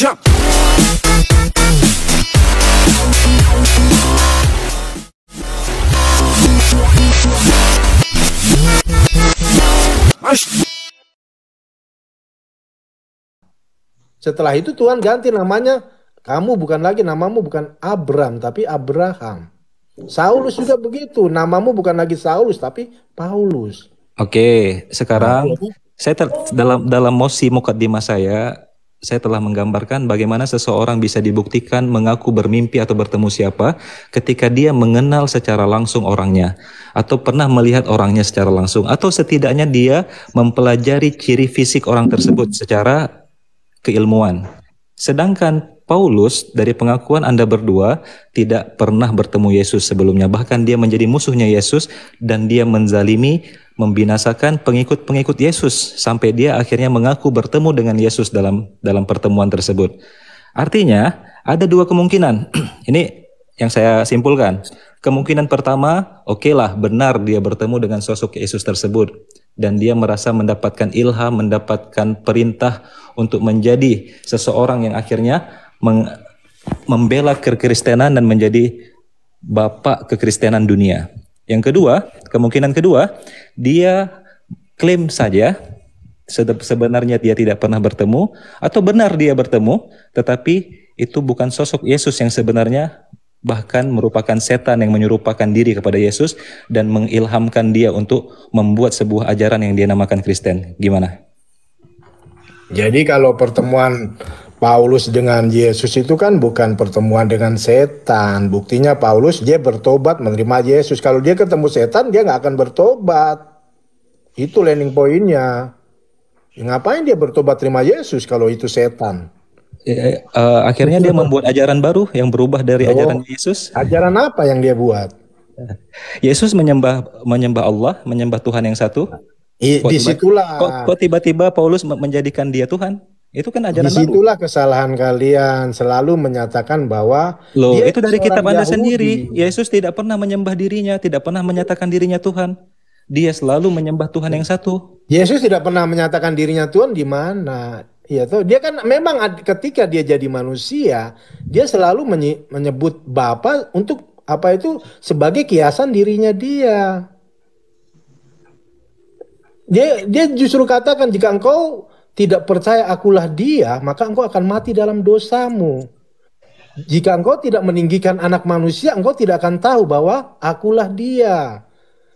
Setelah itu Tuhan ganti namanya, namamu bukan Abram tapi Abraham. Saulus juga begitu, namamu bukan lagi Saulus tapi Paulus. Oke, sekarang jadi saya dalam mosi mukaddimah saya telah menggambarkan bagaimana seseorang bisa dibuktikan mengaku bermimpi atau bertemu siapa ketika dia mengenal secara langsung orangnya, atau pernah melihat orangnya secara langsung, atau setidaknya dia mempelajari ciri fisik orang tersebut secara keilmuan. Sedangkan Paulus, dari pengakuan Anda berdua, tidak pernah bertemu Yesus sebelumnya. Bahkan dia menjadi musuhnya Yesus dan dia menzalimi, membinasakan pengikut-pengikut Yesus sampai dia akhirnya mengaku bertemu dengan Yesus dalam pertemuan tersebut. Artinya ada dua kemungkinan. Ini yang saya simpulkan. Kemungkinan pertama, okelah, benar dia bertemu dengan sosok Yesus tersebut dan dia merasa mendapatkan ilham, mendapatkan perintah untuk menjadi seseorang yang akhirnya membela kekristenan dan menjadi bapak kekristenan dunia. Yang kedua, kemungkinan kedua, dia klaim saja sebenarnya dia tidak pernah bertemu, atau benar dia bertemu, tetapi itu bukan sosok Yesus yang sebenarnya, bahkan merupakan setan yang menyerupakan diri kepada Yesus dan mengilhamkan dia untuk membuat sebuah ajaran yang dia namakan Kristen. Gimana? Jadi kalau pertemuan Paulus dengan Yesus itu kan bukan pertemuan dengan setan. Buktinya Paulus dia bertobat menerima Yesus. Kalau dia ketemu setan dia nggak akan bertobat. Itu landing pointnya. Ya, ngapain dia bertobat terima Yesus kalau itu setan? Akhirnya dia membuat ajaran baru yang berubah dari ajaran Yesus. Ajaran apa yang dia buat? Yesus menyembah Allah, menyembah Tuhan yang satu. Disitulah. Kok tiba-tiba Paulus menjadikan dia Tuhan? Itu kan ajaran baru. Disitulah kesalahan kalian, selalu menyatakan bahwa dia itu dari kitab Anda sendiri. Yesus tidak pernah menyembah dirinya, tidak pernah menyatakan dirinya Tuhan. Dia selalu menyembah Tuhan yang satu. Yesus tidak pernah menyatakan dirinya Tuhan di mana? Ya, toh dia kan memang ketika dia jadi manusia, dia selalu menyebut Bapa untuk apa itu sebagai kiasan dirinya dia. Dia justru katakan, jika engkau tidak percaya akulah dia, maka engkau akan mati dalam dosamu. Jika engkau tidak meninggikan anak manusia, engkau tidak akan tahu bahwa akulah dia.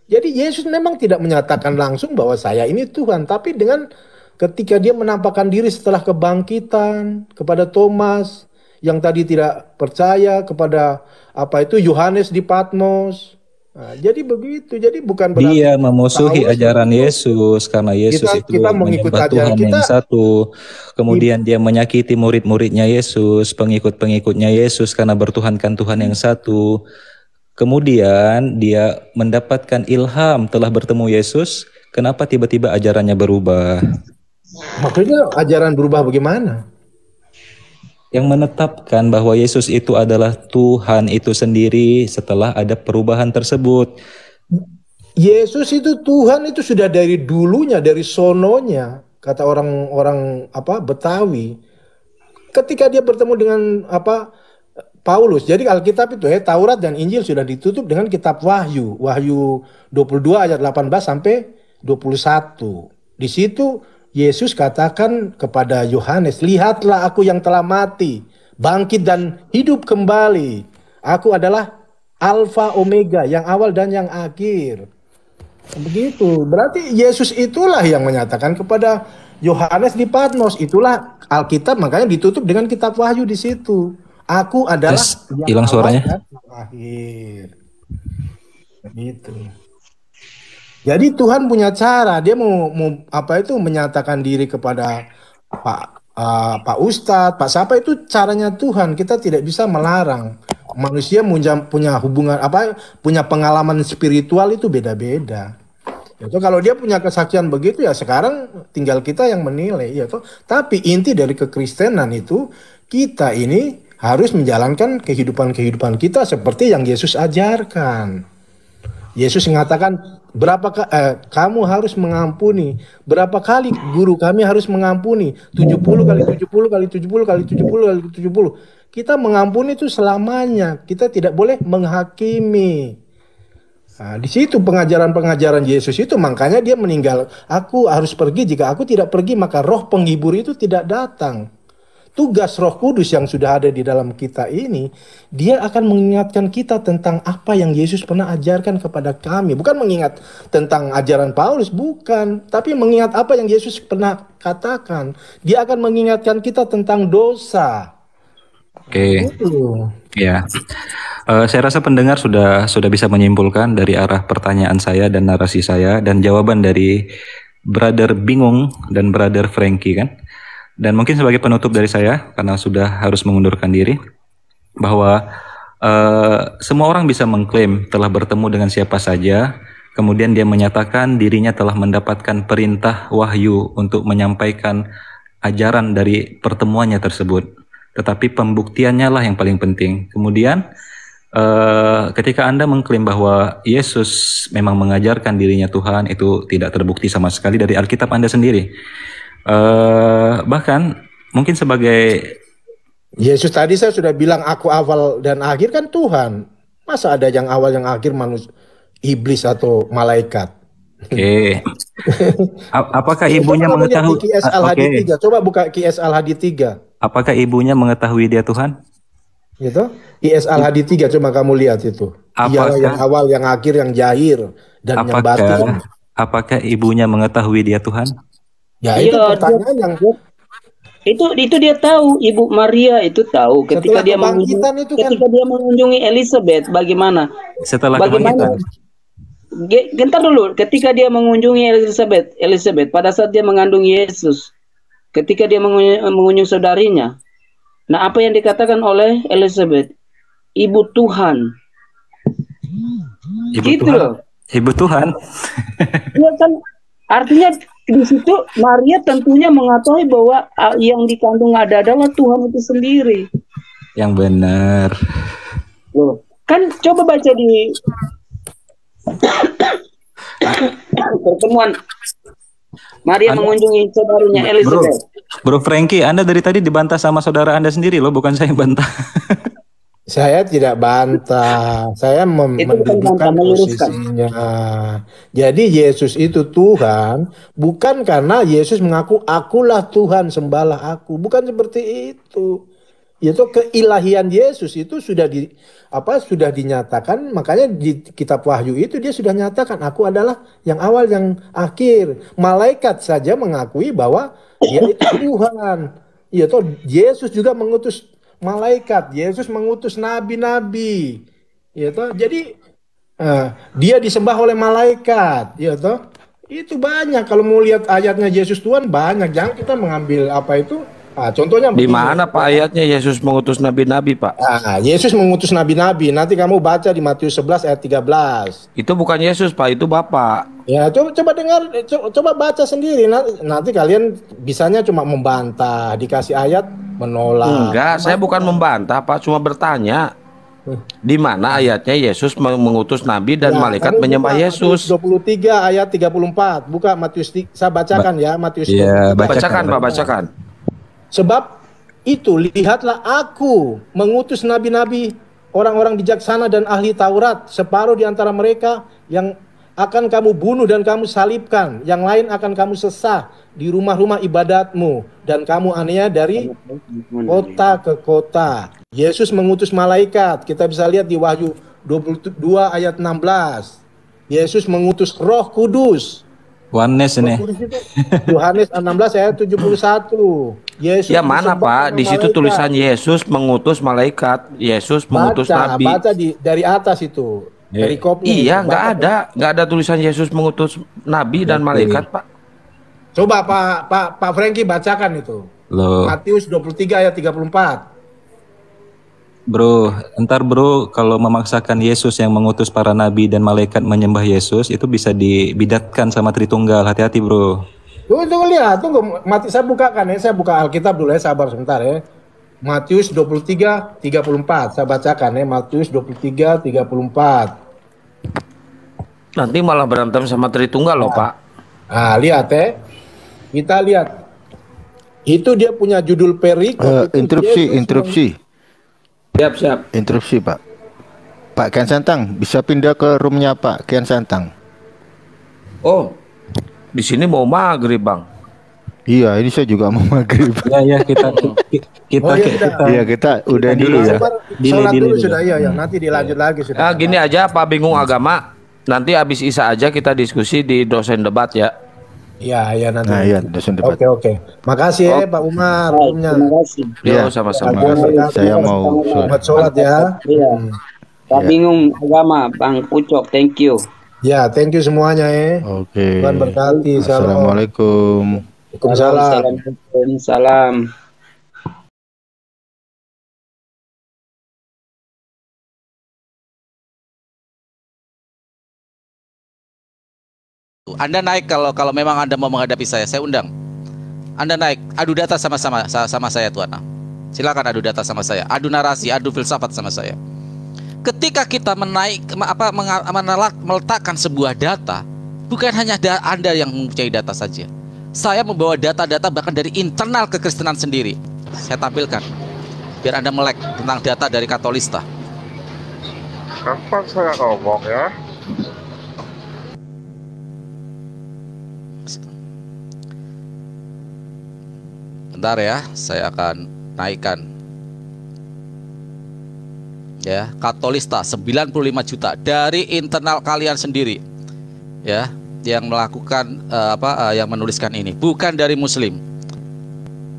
Jadi Yesus memang tidak menyatakan langsung bahwa saya ini Tuhan, tapi dengan ketika dia menampakkan diri setelah kebangkitan kepada Thomas yang tadi tidak percaya, kepada apa itu Yohanes di Patmos. Nah, jadi begitu. Jadi bukan berarti dia memusuhi ajaran Yesus karena Yesus itu menyembah Tuhan yang satu. Kemudian dia menyakiti murid-muridnya Yesus, pengikut-pengikutnya Yesus karena bertuhankan Tuhan yang satu. Kemudian dia mendapatkan ilham telah bertemu Yesus. Kenapa tiba-tiba ajarannya berubah? Maksudnya ajaran berubah bagaimana? Yang menetapkan bahwa Yesus itu adalah Tuhan itu sendiri setelah ada perubahan tersebut. Yesus itu Tuhan itu sudah dari dulunya, dari sononya, kata orang-orang Betawi. Ketika dia bertemu dengan Paulus. Jadi Alkitab itu Taurat dan Injil sudah ditutup dengan kitab Wahyu. Wahyu 22 ayat 18 sampai 21. Di situ Yesus katakan kepada Yohanes, lihatlah aku yang telah mati, bangkit dan hidup kembali. Aku adalah Alfa Omega, yang awal dan yang akhir. Begitu. Berarti Yesus itulah yang menyatakan kepada Yohanes di Patmos. Itulah Alkitab, makanya ditutup dengan kitab Wahyu di situ. Aku adalah hilang suaranya. Akhir. Begitu. Jadi Tuhan punya cara, dia mau menyatakan diri kepada Pak Ustadz, Pak siapa, itu caranya Tuhan. Kita tidak bisa melarang. Manusia punya hubungan punya pengalaman spiritual itu beda-beda. Yaitu kalau dia punya kesaksian begitu ya sekarang tinggal kita yang menilai. Yaitu, tapi inti dari kekristenan itu kita ini harus menjalankan kehidupan kita seperti yang Yesus ajarkan. Yesus mengatakan, kamu harus mengampuni. Berapa kali guru kami harus mengampuni? 70 kali 70 kali 70 kali 70 kali 70. Kita mengampuni itu selamanya. Kita tidak boleh menghakimi. Nah, di situ pengajaran-pengajaran Yesus itu, makanya dia meninggal. Aku harus pergi, jika aku tidak pergi maka roh penghibur itu tidak datang. Tugas Roh Kudus yang sudah ada di dalam kita ini, dia akan mengingatkan kita tentang apa yang Yesus pernah ajarkan kepada kami. Bukan mengingat tentang ajaran Paulus, bukan. Tapi mengingat apa yang Yesus pernah katakan. Dia akan mengingatkan kita tentang dosa. Oke. Itu. Ya. Saya rasa pendengar sudah bisa menyimpulkan dari arah pertanyaan saya dan narasi saya dan jawaban dari Brother Bingung dan Brother Frankie kan. Dan mungkin sebagai penutup dari saya, karena sudah harus mengundurkan diri, bahwa semua orang bisa mengklaim telah bertemu dengan siapa saja, kemudian dia menyatakan dirinya telah mendapatkan perintah wahyu untuk menyampaikan ajaran dari pertemuannya tersebut. Tetapi pembuktiannya lah yang paling penting. Kemudian ketika Anda mengklaim bahwa Yesus memang mengajarkan dirinya Tuhan, itu tidak terbukti sama sekali dari Alkitab Anda sendiri. Bahkan mungkin sebagai Yesus tadi saya sudah bilang, aku awal dan akhir kan Tuhan. Masa ada yang awal yang akhir manusia, iblis atau malaikat? Oke. Apakah ibunya Coba mengetahui? di QS Al-Hadi 3. Coba buka QS Al-Hadi 3. Apakah ibunya mengetahui dia Tuhan? Gitu. QS Al-Hadi 3, coba kamu lihat itu. Dialah yang awal, yang akhir, yang zahir dan yang batin. Apakah ibunya mengetahui dia Tuhan? Ya itu pertanyaan yang itu dia tahu, Ibu Maria itu tahu ketika dia mengunjungi Elizabeth. Bagaimana? Setelah kebangkitan. Gentar dulu, ketika dia mengunjungi Elizabeth pada saat dia mengandung Yesus, ketika dia mengunjungi saudarinya. Nah, apa yang dikatakan oleh Elizabeth? Ibu Tuhan. Ibu gitu Tuhan. Loh. Ibu Tuhan. Ya kan, artinya di situ Maria tentunya mengetahui bahwa yang dikandung adalah Tuhan itu sendiri. Yang benar. Loh, kan coba baca di pertemuan Maria mengunjungi saudarinya Elizabeth. Bro Frankie, Anda dari tadi dibantah sama saudara Anda sendiri loh, bukan saya yang bantah. Saya tidak bantah, saya mendudukkan posisinya. Jadi Yesus itu Tuhan, bukan karena Yesus mengaku akulah Tuhan, sembahlah aku. Bukan seperti itu. Itu keilahian Yesus itu sudah dinyatakan, makanya di kitab Wahyu itu dia sudah nyatakan, aku adalah yang awal yang akhir. Malaikat saja mengakui bahwa dia itu Tuhan. Yesus juga mengutus malaikat, Yesus mengutus nabi-nabi, jadi dia disembah oleh malaikat, itu banyak. Kalau mau lihat ayatnya Yesus Tuhan banyak, jangan kita mengambil apa itu. Contohnya di mana Pak ayatnya Yesus mengutus nabi-nabi Pak? Yesus mengutus nabi-nabi. Nanti kamu baca di Matius 11 ayat 13. Itu bukan Yesus Pak, itu Bapak. Ya coba dengar, coba baca sendiri. Nanti kalian bisanya cuma membantah, dikasih ayat menolak. Enggak, saya bukan membantah Pak, cuma bertanya. Di mana ayatnya Yesus mengutus nabi dan malaikat menyembah Yesus? 23 ayat 34. Buka Matius, saya bacakan ya Matius. Ya, bacakan Pak, bacakan. Sebab itu lihatlah aku mengutus nabi-nabi, orang-orang bijaksana dan ahli Taurat, separuh di antara mereka yang akan kamu bunuh dan kamu salibkan, yang lain akan kamu sesah di rumah-rumah ibadatmu, dan kamu aniaya dari kota ke kota. Yesus mengutus malaikat, kita bisa lihat di Wahyu 22 ayat 16. Yesus mengutus Roh Kudus. Yohanes ini. Yohanes 16 ayat 71. Yesus ya mana Pak? Di situ tulisan Yesus mengutus malaikat, Yesus mengutus nabi. Baca dari atas itu. Dari kopi. Iya, nggak ada tulisan Yesus mengutus nabi dan malaikat Pak. Coba Pak Frankie bacakan itu. Loh. Matius 23 ayat 34. Bro, kalau memaksakan Yesus yang mengutus para nabi dan malaikat menyembah Yesus, itu bisa dibidatkan sama Tritunggal. Hati-hati bro. Tunggu lihat, saya bukakan ya, saya buka Alkitab dulu ya, sabar sebentar ya. Matius 23 34, saya bacakan ya, Matius 23 34. Nanti malah berantem sama Tritunggal loh, Pak. Ah, lihat kita lihat. Itu dia punya judul perikop. Interupsi. Siap. Interupsi, Pak. Pak Kian Santang, bisa pindah ke roomnya Pak Kian Santang. Oh, di sini mau maghrib, Bang. Iya, ini saya juga mau maghrib. Ya, kita udah dulu ya. Sholat dulu sudah, ya. Nanti dilanjut lagi sudah. Gini aja, Pak Bingung Agama. Nanti habis Isa aja kita diskusi di dosen debat ya. Iya nanti. Nah, iya, dosen debat. Oke. Makasih Pak Umar. Terima kasih. Yo, sama-sama. Saya mau sholat ya. Iya. Pak Bingung Agama, Bang Pucok, thank you. Ya, thank you semuanya Oke. Tuhan berkati. Assalamualaikum. Waalaikumsalam. Anda naik kalau memang Anda mau menghadapi saya undang. Anda naik, adu data sama saya Tuan. Silakan adu data sama saya, adu narasi, adu filsafat sama saya. Ketika kita meletakkan sebuah data, bukan hanya Anda yang mempunyai data saja. Saya membawa data-data bahkan dari internal kekristenan sendiri. Saya tampilkan biar Anda melek tentang data dari Katolista. Kapan saya ngomong ya? Bentar ya, saya akan naikkan. Ya, Katolista 95 juta dari internal kalian sendiri. Ya, yang melakukan yang menuliskan ini, bukan dari Muslim.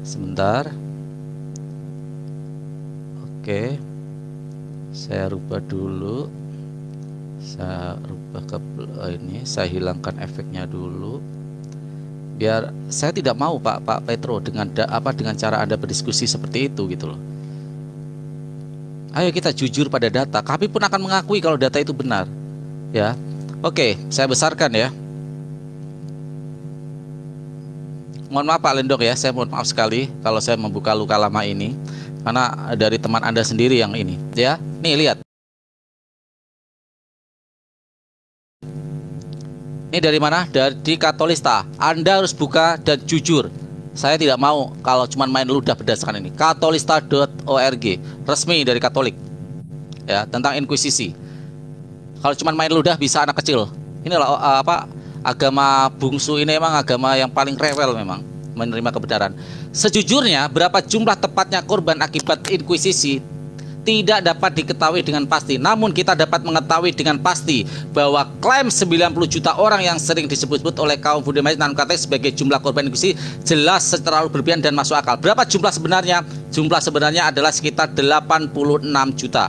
Sebentar. Oke. Saya rubah dulu. Saya rubah ke ini, saya hilangkan efeknya dulu. Biar saya tidak mau Pak Petro dengan cara Anda berdiskusi seperti itu gitu loh. Ayo kita jujur pada data. Kami pun akan mengakui kalau data itu benar. Ya. Oke, saya besarkan ya. Mohon maaf Pak Lendok ya, saya mohon maaf sekali kalau saya membuka luka lama ini karena dari teman Anda sendiri yang ini, ya. Nih lihat. Ini dari mana? Dari Katolista. Anda harus buka dan jujur. Saya tidak mau kalau cuma main ludah berdasarkan ini. Katolista.org, resmi dari Katolik. Ya, tentang inkuisisi. Kalau cuma main ludah bisa anak kecil. Inilah agama bungsu ini memang agama yang paling rewel memang menerima kebenaran. Sejujurnya berapa jumlah tepatnya korban akibat inkuisisi tidak dapat diketahui dengan pasti. Namun kita dapat mengetahui dengan pasti bahwa klaim 90 juta orang yang sering disebut-sebut oleh kaum fundamentalis dan Katolik sebagai jumlah korban inkuisisi jelas terlalu berlebihan dan masuk akal. Berapa jumlah sebenarnya? Jumlah sebenarnya adalah sekitar 86 juta.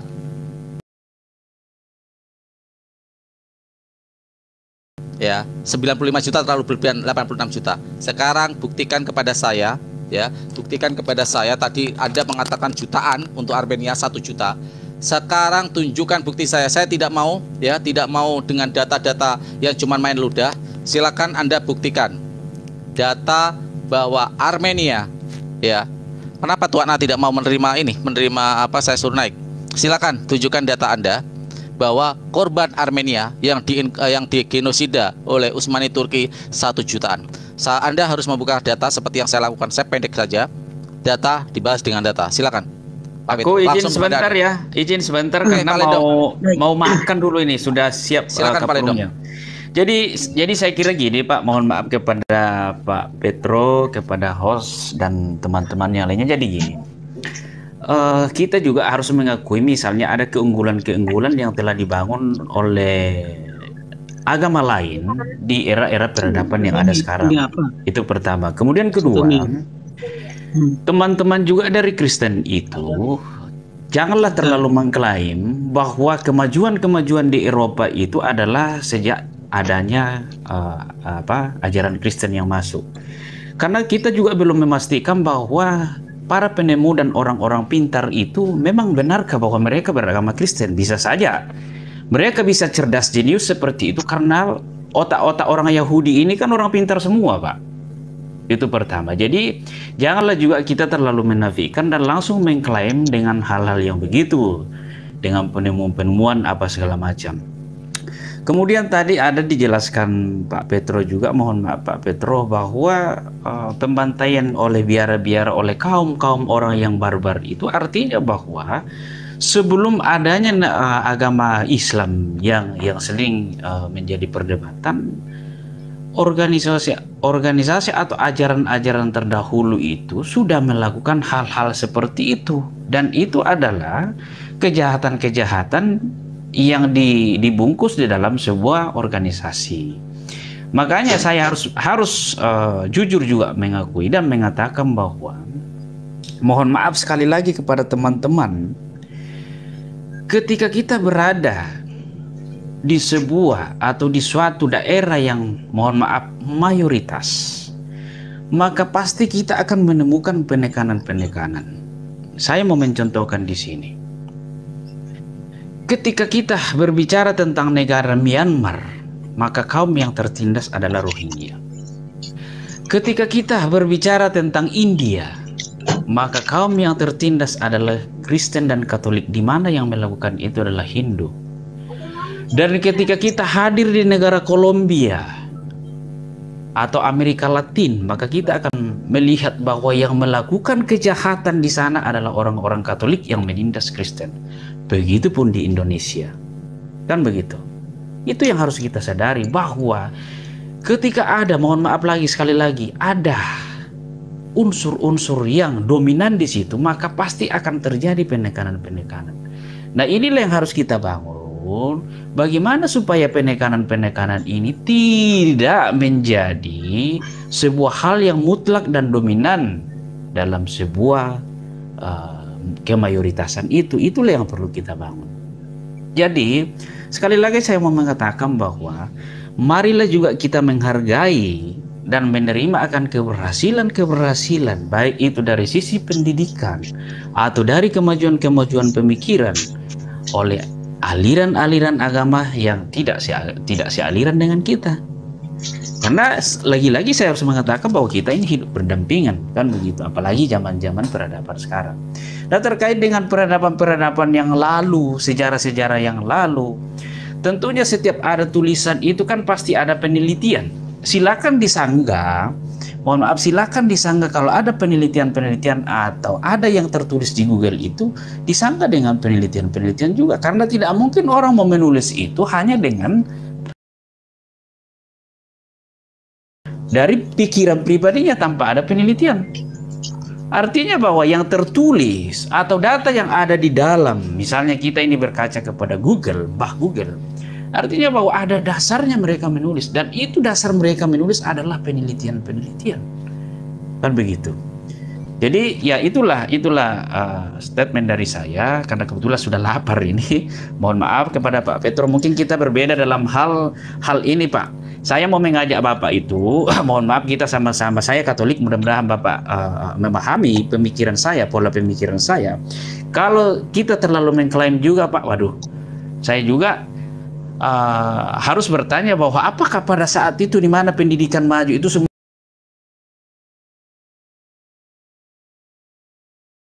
Ya, 95 juta terlalu berlebihan, 86 juta. Sekarang buktikan kepada saya, ya, buktikan kepada saya. Tadi Anda mengatakan jutaan untuk Armenia 1 juta. Sekarang tunjukkan bukti saya. Saya tidak mau, ya, tidak mau dengan data-data yang cuma main ludah. Silakan Anda buktikan data bahwa Armenia, ya. Kenapa Tuan A tidak mau menerima ini, menerima saya suruh naik? Silakan tunjukkan data Anda bahwa korban Armenia yang digenosida oleh Utsmani Turki 1 jutaan. Anda harus membuka data seperti yang saya lakukan. Saya pendek saja. Data dibahas dengan data. Silakan. Aku izin sebentar ya. Izin sebentar karena mau makan dulu ini. Sudah siap. Silakan Pak Lendong. Jadi saya kira gini Pak, mohon maaf kepada Pak Petro, kepada host dan teman-teman yang lainnya. Jadi gini. Kita juga harus mengakui misalnya ada keunggulan-keunggulan yang telah dibangun oleh agama lain di era-era peradaban yang ada sekarang. Itu pertama. Kemudian kedua, teman-teman juga dari Kristen itu janganlah terlalu mengklaim bahwa kemajuan-kemajuan di Eropa itu adalah sejak adanya ajaran Kristen yang masuk. Karena kita juga belum memastikan bahwa para penemu dan orang-orang pintar itu memang benarkah bahwa mereka beragama Kristen? Bisa saja. Mereka bisa cerdas jenius seperti itu karena otak-otak orang Yahudi ini kan orang pintar semua, Pak. Itu pertama. Jadi janganlah juga kita terlalu menafikan dan langsung mengklaim dengan hal-hal yang begitu. Dengan penemuan-penemuan apa segala macam. Kemudian tadi ada dijelaskan Pak Petro juga, mohon maaf Pak Petro, bahwa pembantaian oleh biara-biara oleh kaum-kaum orang yang barbar itu artinya bahwa sebelum adanya agama Islam yang sering menjadi perdebatan, organisasi atau ajaran-ajaran terdahulu itu sudah melakukan hal-hal seperti itu, dan itu adalah kejahatan-kejahatan yang dibungkus di dalam sebuah organisasi. Makanya saya harus jujur juga mengakui dan mengatakan bahwa mohon maaf sekali lagi kepada teman-teman, ketika kita berada di sebuah atau di suatu daerah yang mohon maaf mayoritas, maka pasti kita akan menemukan penekanan-penekanan. Saya mau mencontohkan di sini. Ketika kita berbicara tentang negara Myanmar, maka kaum yang tertindas adalah Rohingya. Ketika kita berbicara tentang India, maka kaum yang tertindas adalah Kristen dan Katolik, di mana yang melakukan itu adalah Hindu. Dan ketika kita hadir di negara Kolombia atau Amerika Latin, maka kita akan melihat bahwa yang melakukan kejahatan di sana adalah orang-orang Katolik yang menindas Kristen. Begitupun di Indonesia, kan begitu. Itu yang harus kita sadari, bahwa ketika ada, mohon maaf lagi sekali lagi, ada unsur-unsur yang dominan di situ, maka pasti akan terjadi penekanan-penekanan. Nah, inilah yang harus kita bangun. Bagaimana supaya penekanan-penekanan ini tidak menjadi sebuah hal yang mutlak dan dominan dalam sebuah kemayoritasan itulah yang perlu kita bangun. Jadi sekali lagi saya mau mengatakan bahwa marilah juga kita menghargai dan menerima akan keberhasilan baik itu dari sisi pendidikan atau dari kemajuan-kemajuan pemikiran oleh aliran-aliran agama yang tidak sealiran dengan kita. Karena lagi-lagi saya harus mengatakan bahwa kita ini hidup berdampingan, kan begitu, apalagi zaman-zaman peradaban sekarang. Dan terkait dengan peradaban-peradaban yang lalu, sejarah-sejarah yang lalu, tentunya setiap ada tulisan itu kan pasti ada penelitian. Silakan disanggah, mohon maaf, silakan disanggah kalau ada penelitian-penelitian atau ada yang tertulis di Google itu disanggah dengan penelitian-penelitian juga, karena tidak mungkin orang mau menulis itu hanya dengan dari pikiran pribadinya tanpa ada penelitian. Artinya bahwa yang tertulis atau data yang ada di dalam, misalnya kita ini berkaca kepada Google, Google, artinya bahwa ada dasarnya mereka menulis, dan itu dasar mereka menulis adalah penelitian-penelitian, kan begitu. Jadi ya itulah statement dari saya, karena kebetulan sudah lapar ini. Mohon maaf kepada Pak Petro, mungkin kita berbeda dalam hal ini Pak. Saya mau mengajak Bapak itu, mohon maaf, kita sama-sama, saya Katolik, mudah-mudahan Bapak memahami pemikiran saya, pola pemikiran saya. Kalau kita terlalu mengklaim juga Pak, waduh, saya juga harus bertanya bahwa apakah pada saat itu di mana pendidikan maju itu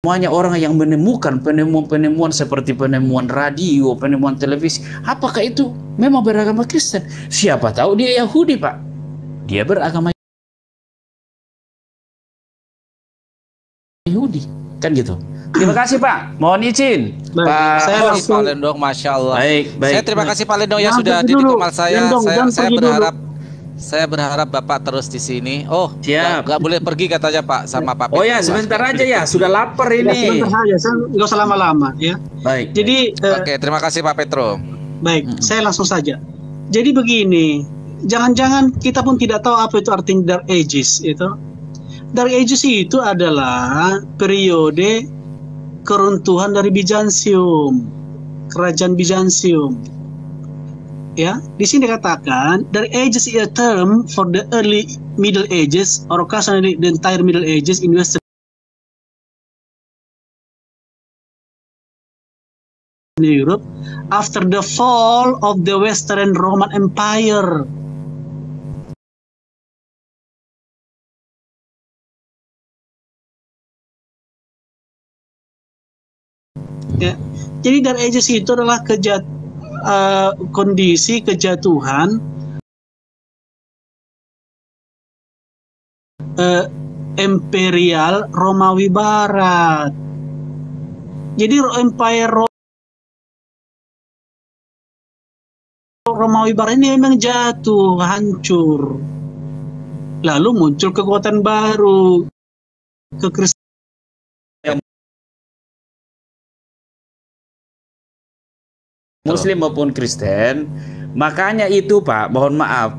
semuanya orang yang menemukan penemuan-penemuan seperti penemuan radio, penemuan televisi, apakah itu memang beragama Kristen? Siapa tahu dia Yahudi Pak, dia beragama Yahudi, kan gitu. Terima kasih Pak, mohon izin. Baik, Pak saya Pak Lendong, Masya Allah. Baik. Saya terima kasih Pak Lendong yang sudah didik kemal saya. Saya berharap Bapak terus di sini. Oh, siap. Nggak boleh pergi katanya Pak sama Pak Petro. Oh ya, sebentar aja ya, sudah lapar ini. Ya, sebentar saja, saya nggak usah lama-lama ya. Baik. Jadi Oke, terima kasih Pak Petro. baik, saya langsung saja. Jadi begini, jangan-jangan kita pun tidak tahu apa itu arti Dark Ages itu. Dark Ages itu adalah periode keruntuhan dari Bizantium, kerajaan Bizantium. Ya, di sini dikatakan Dark Ages is a term for the early Middle Ages or occasionally the entire Middle Ages in Western Europe after the fall of the Western Roman Empire. Ya, jadi Dark Ages itu adalah kondisi kejatuhan Imperial Romawi Barat. Jadi Empire Romawi Barat ini memang jatuh, hancur. Lalu muncul kekuatan baru, kekristenan. Muslim maupun Kristen. Makanya itu Pak, mohon maaf,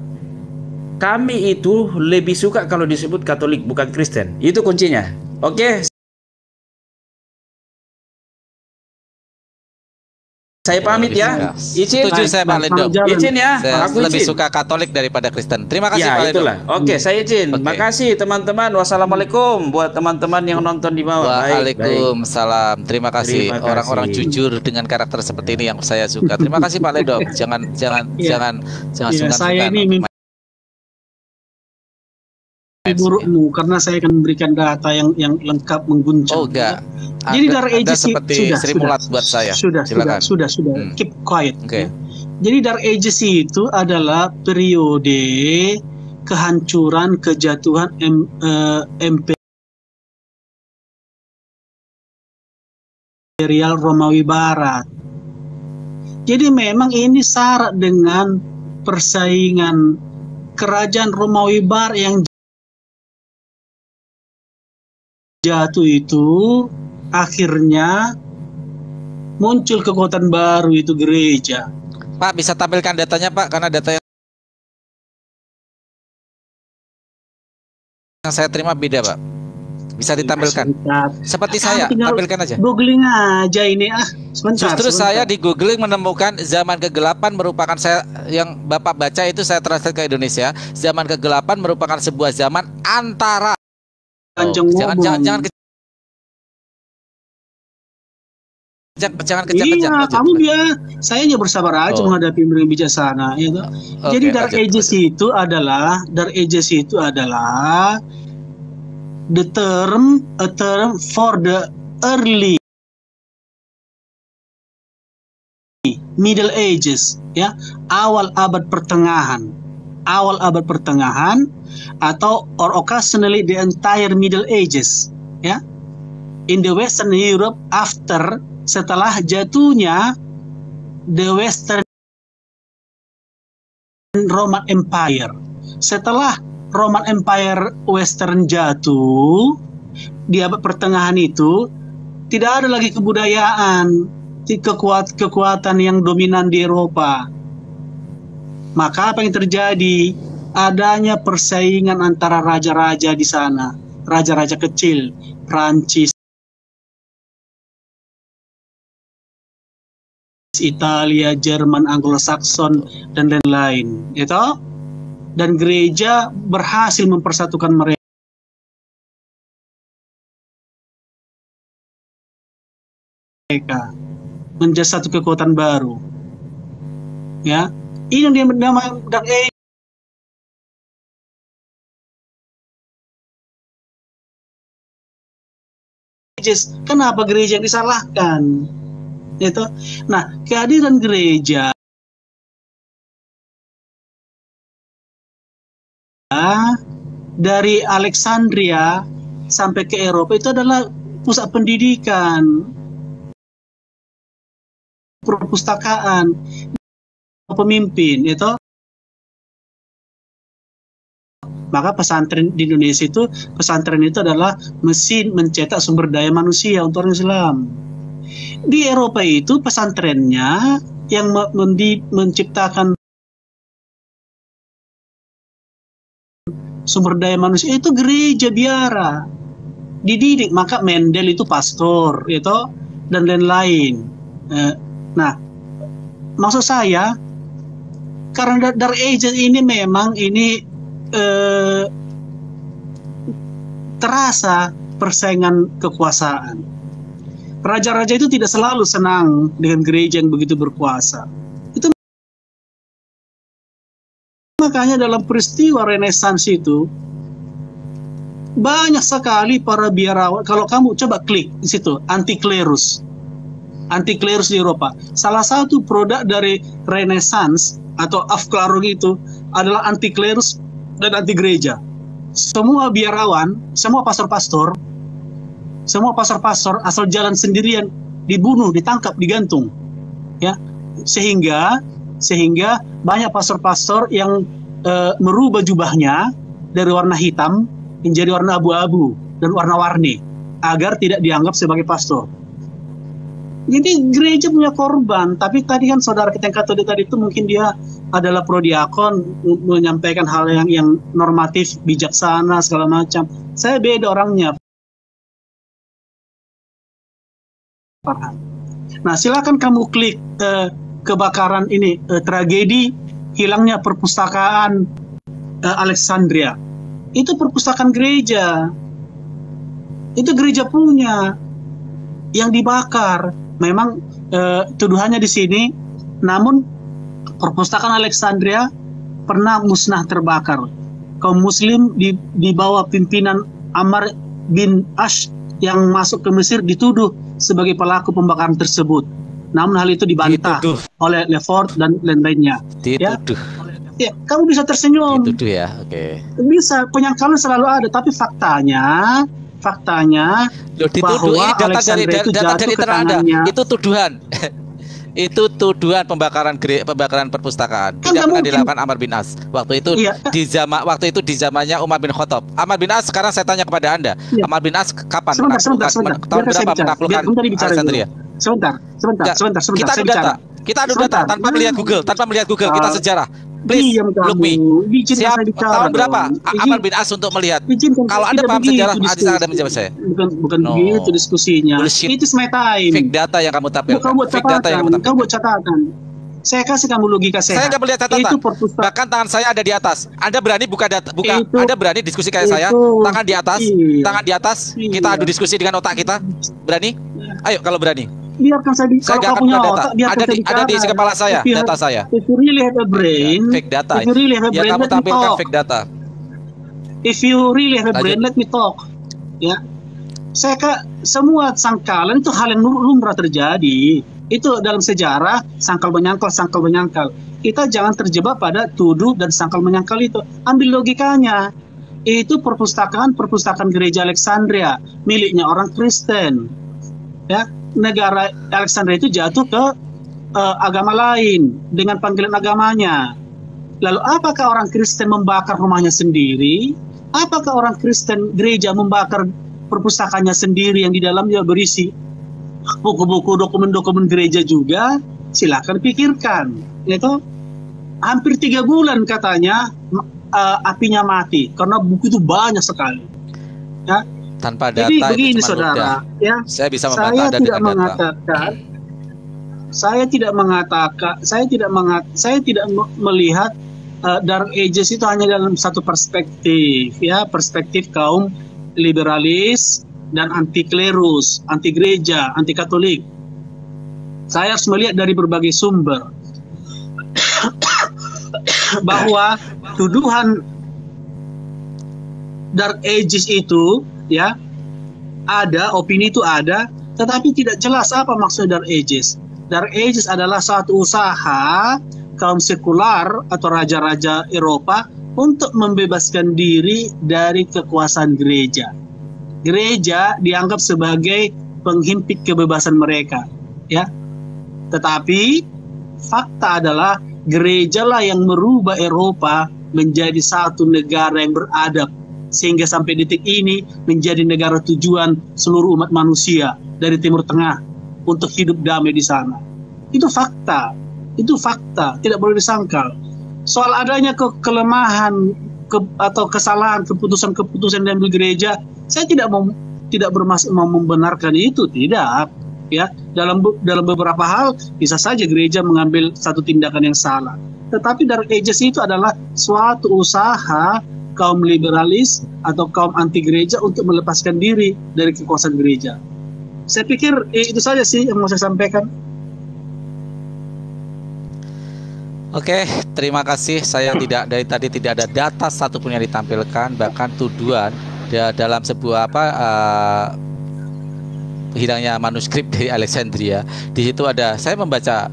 kami itu lebih suka kalau disebut Katolik bukan Kristen. Itu kuncinya. Oke. Saya pamit ya. Izin. Setuju saya Pak Lendo. Izin ya. Saya Aku lebih izin. suka Katolik daripada Kristen. Terima kasih Ya, Pak Lendo. itulah. Oke, saya izin. Oke. Makasih teman-teman. Wassalamualaikum buat teman-teman yang nonton di bawah. Baik, baik. Waalaikumsalam. Terima kasih. Terima kasih. Orang-orang jujur dengan karakter seperti ini yang saya suka. Terima kasih Pak Lendo. Jangan Ya, sungkan-sungkan. saya ini mimpi burukmu karena saya akan memberikan data yang lengkap, mengguncang. Oh enggak. Jadi Dark Anda Ages seperti Sri Mulat buat saya. Sudah. Silakan. Keep quiet. Oke. Jadi Dark Ages itu adalah periode kehancuran, kejatuhan Imperial Romawi Barat. Jadi memang ini syarat dengan persaingan kerajaan Romawi Barat yang jatuh itu, akhirnya muncul kekuatan baru, itu gereja. Pak, bisa tampilkan datanya Pak, karena data yang saya terima beda Pak. Bisa ditampilkan. Seperti saya, tampilkan aja. Googling aja ini sebentar. Justru saya di googling menemukan zaman kegelapan merupakan, saya yang Bapak baca itu saya translate ke Indonesia. Zaman kegelapan merupakan sebuah zaman antara jangan kejang. Kamu saya hanya bersabar aja menghadapi yang bijaksana. Ya, jadi Dark Ages itu adalah a term for the early Middle Ages, ya, awal abad pertengahan, atau or occasionally the entire Middle Ages, ya, in the Western Europe after, setelah jatuhnya the Western Roman Empire. Setelah Roman Empire Western jatuh di abad pertengahan itu, tidak ada lagi kebudayaan, kekuatan yang dominan di Eropa. Maka apa yang terjadi? Adanya persaingan antara raja-raja di sana, raja-raja kecil, Prancis, Italia, Jerman, Anglo-Saxon, dan lain-lain, itu. Dan gereja berhasil mempersatukan mereka menjadi satu kekuatan baru. Ya, ini yang bernama Dark Ages. Kenapa gereja yang disalahkan? Itu. Nah, kehadiran gereja dari Alexandria sampai ke Eropa itu adalah pusat pendidikan, perpustakaan, pemimpin, itu. Maka pesantren di Indonesia itu, pesantren itu adalah mesin mencetak sumber daya manusia untuk orang Islam. Di Eropa itu pesantrennya yang menciptakan sumber daya manusia itu gereja biara, dididik. Maka Mendel itu pastor, itu, dan lain-lain. Nah, maksud saya karena Dark Ages ini memang ini terasa persaingan kekuasaan. Raja-raja itu tidak selalu senang dengan gereja yang begitu berkuasa. Itu makanya dalam peristiwa Renaissance itu banyak sekali para biarawan. Kalau kamu coba klik di situ, anti klerus. anti-klerus di Eropa. Salah satu produk dari Renaissance atau Afklarung itu adalah anti-klerus dan anti-gereja. Semua biarawan, semua pastor-pastor asal jalan sendirian dibunuh, ditangkap, digantung. Ya, sehingga banyak pastor-pastor yang merubah jubahnya dari warna hitam menjadi warna abu-abu dan warna-warni agar tidak dianggap sebagai pastor. Jadi gereja punya korban, tapi tadi kan saudara kita yang Katolik tadi itu mungkin dia adalah prodiakon, menyampaikan hal yang normatif, bijaksana segala macam. Saya beda orangnya. Nah, silakan kamu klik kebakaran ini, tragedi hilangnya perpustakaan Alexandria. Itu perpustakaan gereja. Itu gereja punya yang dibakar. Memang tuduhannya di sini, namun perpustakaan Alexandria pernah musnah terbakar. Kaum muslim di bawah pimpinan Amr bin Ash yang masuk ke Mesir dituduh sebagai pelaku pembakaran tersebut. Namun hal itu dibantah oleh Lefort dan lain-lainnya. Dituduh. Ya, kamu bisa tersenyum. Dituduh ya, oke. Bisa, penyangkalan selalu ada, tapi faktanya loh, dituduh ini data dari teranda. Itu tuduhan. Itu tuduhan pembakaran perpustakaan. Kan tidak pernah dilakukan Amr bin As. Waktu itu di zamannya Umar bin Khattab. Amr bin As, sekarang saya tanya kepada Anda, Amr bin As kapan tahun berapa menaklukkan Alexandria? Sebentar. Kita adu data tanpa melihat Google, kita sejarah. Please, look me. Siap, tahun berapa Amr bin As untuk melihat? Kalau Anda paham sejarah, Anda menjawab saya. Bukan begitu diskusinya. It is my time. Fake data yang kamu tampilkan. Kamu buat catatan. Saya kasih kamu logika sehat. Saya nggak melihat catatan. Bahkan tangan saya ada di atas. Anda berani Anda berani diskusi kayak saya? Tangan di atas. Kita adu diskusi dengan otak kita. Berani? Ayo kalau berani. Biarkan saya kalau kamu punya otak, ada di isi kepala saya, data saya. If you really have a brain, fake data. If you really have a brain, kamu tampilkan fake data. If you really have a brain, let me talk. Ya, semua sangkalan itu hal yang lumrah terjadi. Itu dalam sejarah sangkal menyangkal. Kita jangan terjebak pada tuduh dan sangkal menyangkal itu. Ambil logikanya. Itu perpustakaan gereja Alexandria, miliknya orang Kristen. Ya, negara Alexandria itu jatuh ke agama lain dengan panggilan agamanya. Lalu apakah orang Kristen membakar rumahnya sendiri? Apakah orang Kristen gereja membakar perpustakaannya sendiri yang di dalamnya berisi buku-buku, dokumen-dokumen gereja juga? Silakan pikirkan. Itu hampir 3 bulan katanya apinya mati karena buku itu banyak sekali. Ya. Tanpa data. Jadi begini saudara, ya. Saya bisa membantah Anda dengan data. Saya tidak melihat Dark Ages itu hanya dalam satu perspektif, ya, perspektif kaum liberalis dan anti klerus, anti gereja, anti Katolik. Saya harus melihat dari berbagai sumber bahwa tuduhan Dark Ages itu, ya, ada, opini itu ada, tetapi tidak jelas apa maksud Dark Ages. Dark Ages adalah suatu usaha kaum sekular atau raja-raja Eropa untuk membebaskan diri dari kekuasaan gereja. Gereja dianggap sebagai penghimpit kebebasan mereka, ya. Tetapi fakta adalah gerejalah yang merubah Eropa menjadi satu negara yang beradab, sehingga sampai detik ini menjadi negara tujuan seluruh umat manusia dari Timur Tengah untuk hidup damai di sana. Itu fakta, tidak boleh disangkal. Soal adanya kelemahan atau kesalahan keputusan diambil gereja, saya tidak bermaksud membenarkan itu, tidak. Ya, dalam beberapa hal bisa saja gereja mengambil satu tindakan yang salah. Tetapi Dark Ages itu adalah suatu usaha kaum liberalis atau kaum anti gereja untuk melepaskan diri dari kekuasaan gereja. Saya pikir itu saja sih yang mau saya sampaikan. Oke, terima kasih. Saya dari tadi tidak ada data satupun yang ditampilkan, bahkan tuduhan dalam sebuah hilangnya manuskrip dari Alexandria. Di situ ada, saya membaca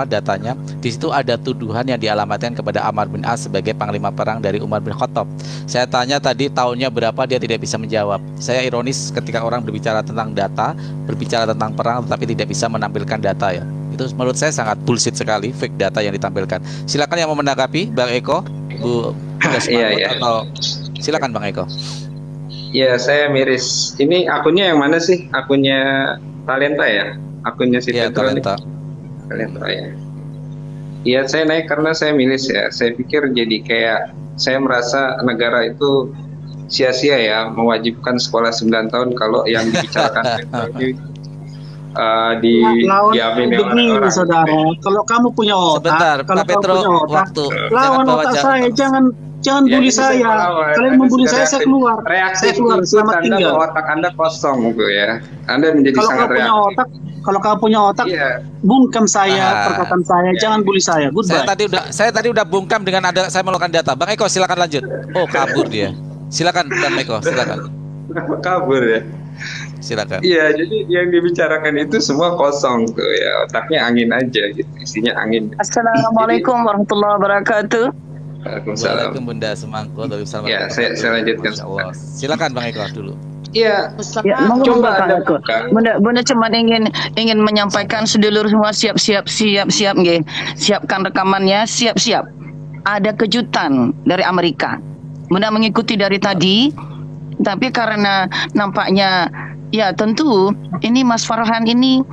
datanya. Di situ ada tuduhan yang dialamatkan kepada Amr bin As sebagai panglima perang dari Umar bin Khattab. Saya tanya tadi tahunnya berapa, dia tidak bisa menjawab. Saya ironis ketika orang berbicara tentang data, berbicara tentang perang, tetapi tidak bisa menampilkan data ya. Itu menurut saya sangat bullshit sekali, fake data yang ditampilkan. Silakan yang mau menanggapi, Bang Eko, Bu Iya. atau silakan Bang Eko. Ya, saya miris. Ini akunnya yang mana sih? Akunnya Talenta ya? Akunnya si Iya, Petro nih? Talenta ya. Iya, saya naik karena saya miris ya. Saya pikir jadi kayak, saya merasa negara itu sia-sia ya, mewajibkan sekolah 9 tahun kalau yang dibicarakan Petro ini diamini oleh orang. Saudara, kalau kamu punya otak, Sebentar, kalau Pak Petro, kamu punya otak, waktu. lawan otak saya, jangan Ya, bully ini saya saya. melawan. Kalian membuli saya keluar. Reaktif Saya keluar, itu selamat tanda tinggal. bahwa otak Anda kosong gitu ya. Anda menjadi Kalau sangat kamu punya reaktif. otak, kalau kamu punya otak, Iya. bungkam saya, perkataan saya, Ya. jangan bully saya. Goodbye. Saya tadi udah bungkam dengan ada saya melakukan data. Bang Eko silakan lanjut. Oh, kabur dia. Silakan Bang Eko, silakan. Kabur ya. Silakan. Iya, jadi yang dibicarakan itu semua kosong tuh ya, otaknya angin aja gitu, isinya angin. Assalamualaikum warahmatullahi wabarakatuh. Waalaikumsalam. Waalaikumsalam Bunda Semangko dari Salam. Ya, saya lanjutkan. Silakan Bang Eko dulu. Iya, Ya, monggo coba Bang Anda Eko. buka. Bunda cuma ingin menyampaikan sedulur semua siap nggih. Siapkan rekamannya, siap. Ada kejutan dari Amerika. Bunda mengikuti dari tadi, tapi karena nampaknya ya tentu ini Mas Farhan ini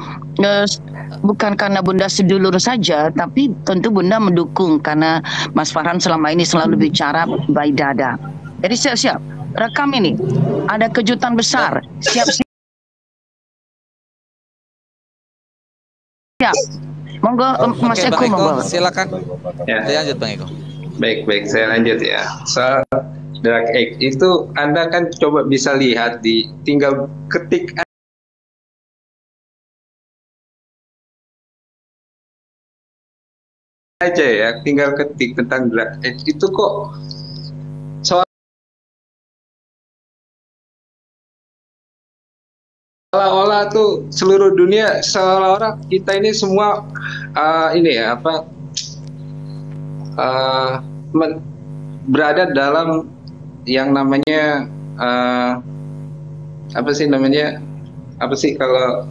bukan karena Bunda sedulur saja, tapi tentu Bunda mendukung karena Mas Farhan selama ini selalu bicara by dada. Jadi siap. Rekam ini. Ada kejutan besar. Siap. Monggo Mas Eko monggo. Silakan. Ya. Lanjut Bang Eko. Baik, saya lanjut ya. Soal drug addict itu Anda kan coba bisa lihat tinggal ketik aja ya, tinggal ketik tentang drug addict itu kok seolah-olah tuh seluruh dunia, seolah-olah kita ini semua berada dalam yang namanya apa sih kalau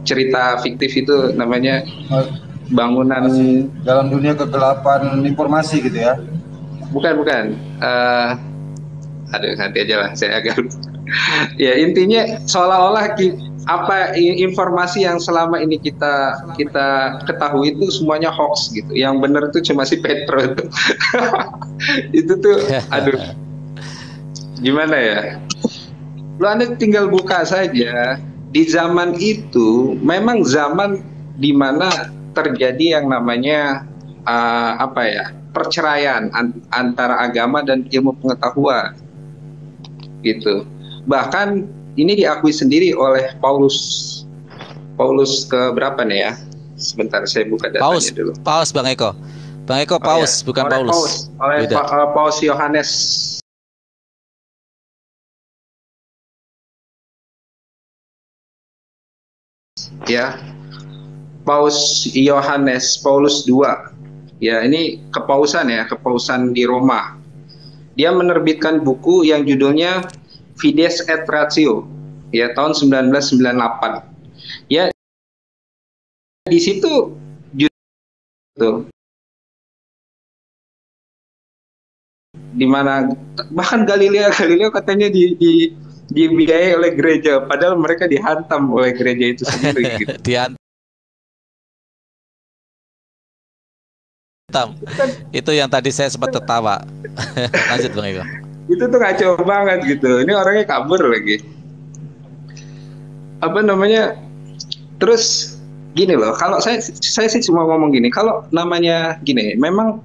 cerita fiktif itu namanya bangunan dalam dunia kegelapan informasi gitu ya. Bukan. Aduh, nanti aja lah, saya agak ya intinya seolah-olah apa informasi yang selama ini kita ketahui itu semuanya hoax gitu. Yang benar itu cuma si Petro itu. Itu tuh aduh. Gimana ya? Lo Anda tinggal buka saja. Di zaman itu memang zaman di mana terjadi yang namanya perceraian antara agama dan ilmu pengetahuan gitu. Bahkan ini diakui sendiri oleh Paulus ke berapa nih ya? Sebentar saya buka datanya dulu. Paus Bang Eko. Bang Eko Paus, bukan Paulus. Oleh Paus Yohanes. Ya. Paus Yohanes Paulus II. Ya, ini kepausan di Roma. Dia menerbitkan buku yang judulnya Fides et Ratio, ya tahun 1998. Ya, di situ di mana bahkan Galileo katanya dibiayai oleh gereja, padahal mereka dihantam oleh gereja itu sendiri. Gitu. Itu yang tadi saya sempat tertawa. Lanjut Bang Eko. Itu tuh kacau banget gitu. Ini orangnya kabur lagi. Terus gini loh. Kalau saya sih cuma ngomong gini. Kalau namanya gini, memang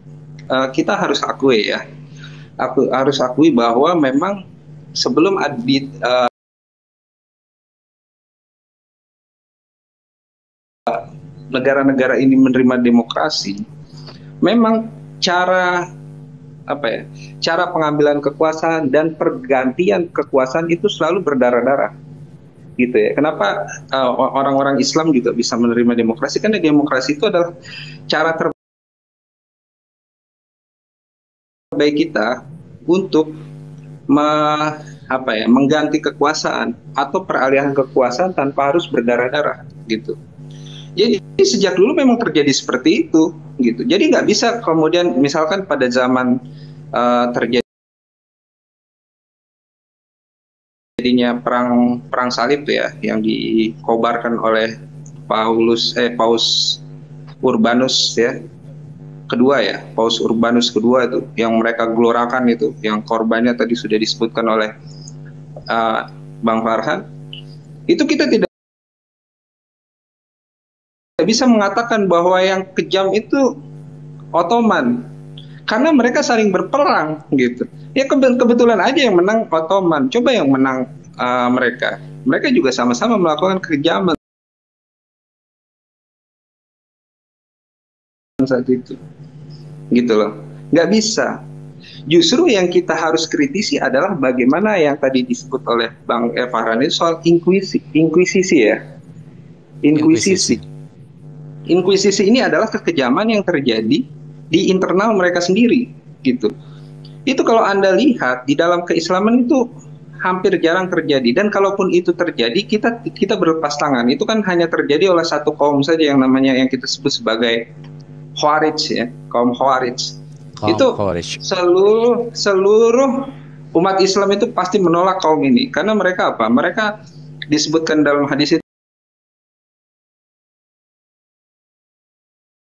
kita harus akui ya. Harus akui bahwa memang sebelum negara-negara ini menerima demokrasi, memang cara apa ya, cara pengambilan kekuasaan dan pergantian kekuasaan itu selalu berdarah-darah gitu ya. Kenapa orang-orang Islam juga bisa menerima demokrasi? Karena demokrasi itu adalah cara terbaik kita untuk mengganti kekuasaan atau peralihan kekuasaan tanpa harus berdarah-darah gitu. Jadi sejak dulu memang terjadi seperti itu gitu. Jadi nggak bisa kemudian misalkan pada zaman terjadinya perang salib ya, yang dikobarkan oleh Paus Urbanus ya kedua ya, Paus Urbanus kedua itu yang mereka gelorakan itu, yang korbannya tadi sudah disebutkan oleh Bang Farhan. Itu kita tidak bisa mengatakan bahwa yang kejam itu Ottoman, karena mereka saling berperang gitu. Ya kebetulan aja yang menang Ottoman, coba yang menang mereka juga sama-sama melakukan kekejaman saat itu, gitu loh. Nggak bisa. Justru yang kita harus kritisi adalah bagaimana yang tadi disebut oleh Bang Farhan itu soal inkuisisi ya. Inkuisisi ini adalah kekejaman yang terjadi di internal mereka sendiri gitu. Itu kalau Anda lihat di dalam keislaman itu hampir jarang terjadi, dan kalaupun itu terjadi kita berlepas tangan. Itu kan hanya terjadi oleh satu kaum saja yang namanya yang kita sebut sebagai Khawarij ya, kaum Khawarij. Itu seluruh umat Islam itu pasti menolak kaum ini, karena mereka apa? Mereka disebutkan dalam hadis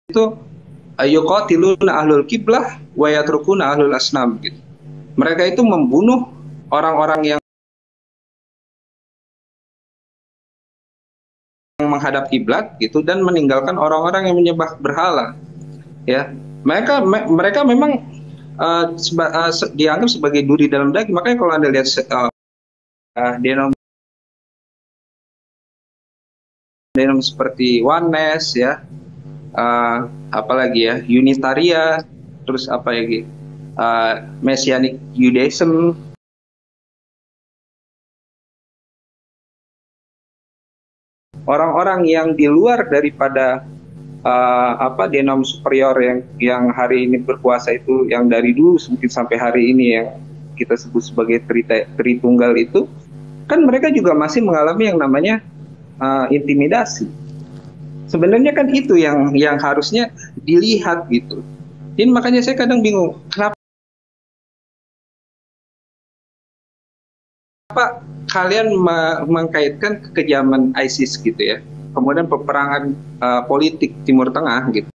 itu yuqatiluna ahlul qiblah wa yatrukuna ahlul asnam gitu. Mereka itu membunuh orang-orang yang menghadap kiblat gitu, dan meninggalkan orang-orang yang menyembah berhala ya. Mereka memang dianggap sebagai duri dalam daging. Makanya kalau Anda lihat denom seperti Oneness ya, apalagi ya, Unitaria, terus apa lagi, Messianic Judaism, orang-orang yang di luar daripada denom superior yang hari ini berkuasa itu, yang dari dulu mungkin sampai hari ini yang kita sebut sebagai Tritunggal itu, kan mereka juga masih mengalami yang namanya intimidasi. Sebenarnya kan itu yang harusnya dilihat gitu. Jadi makanya saya kadang bingung, kenapa kalian mengkaitkan kekejaman ISIS gitu ya, kemudian peperangan politik Timur Tengah gitu,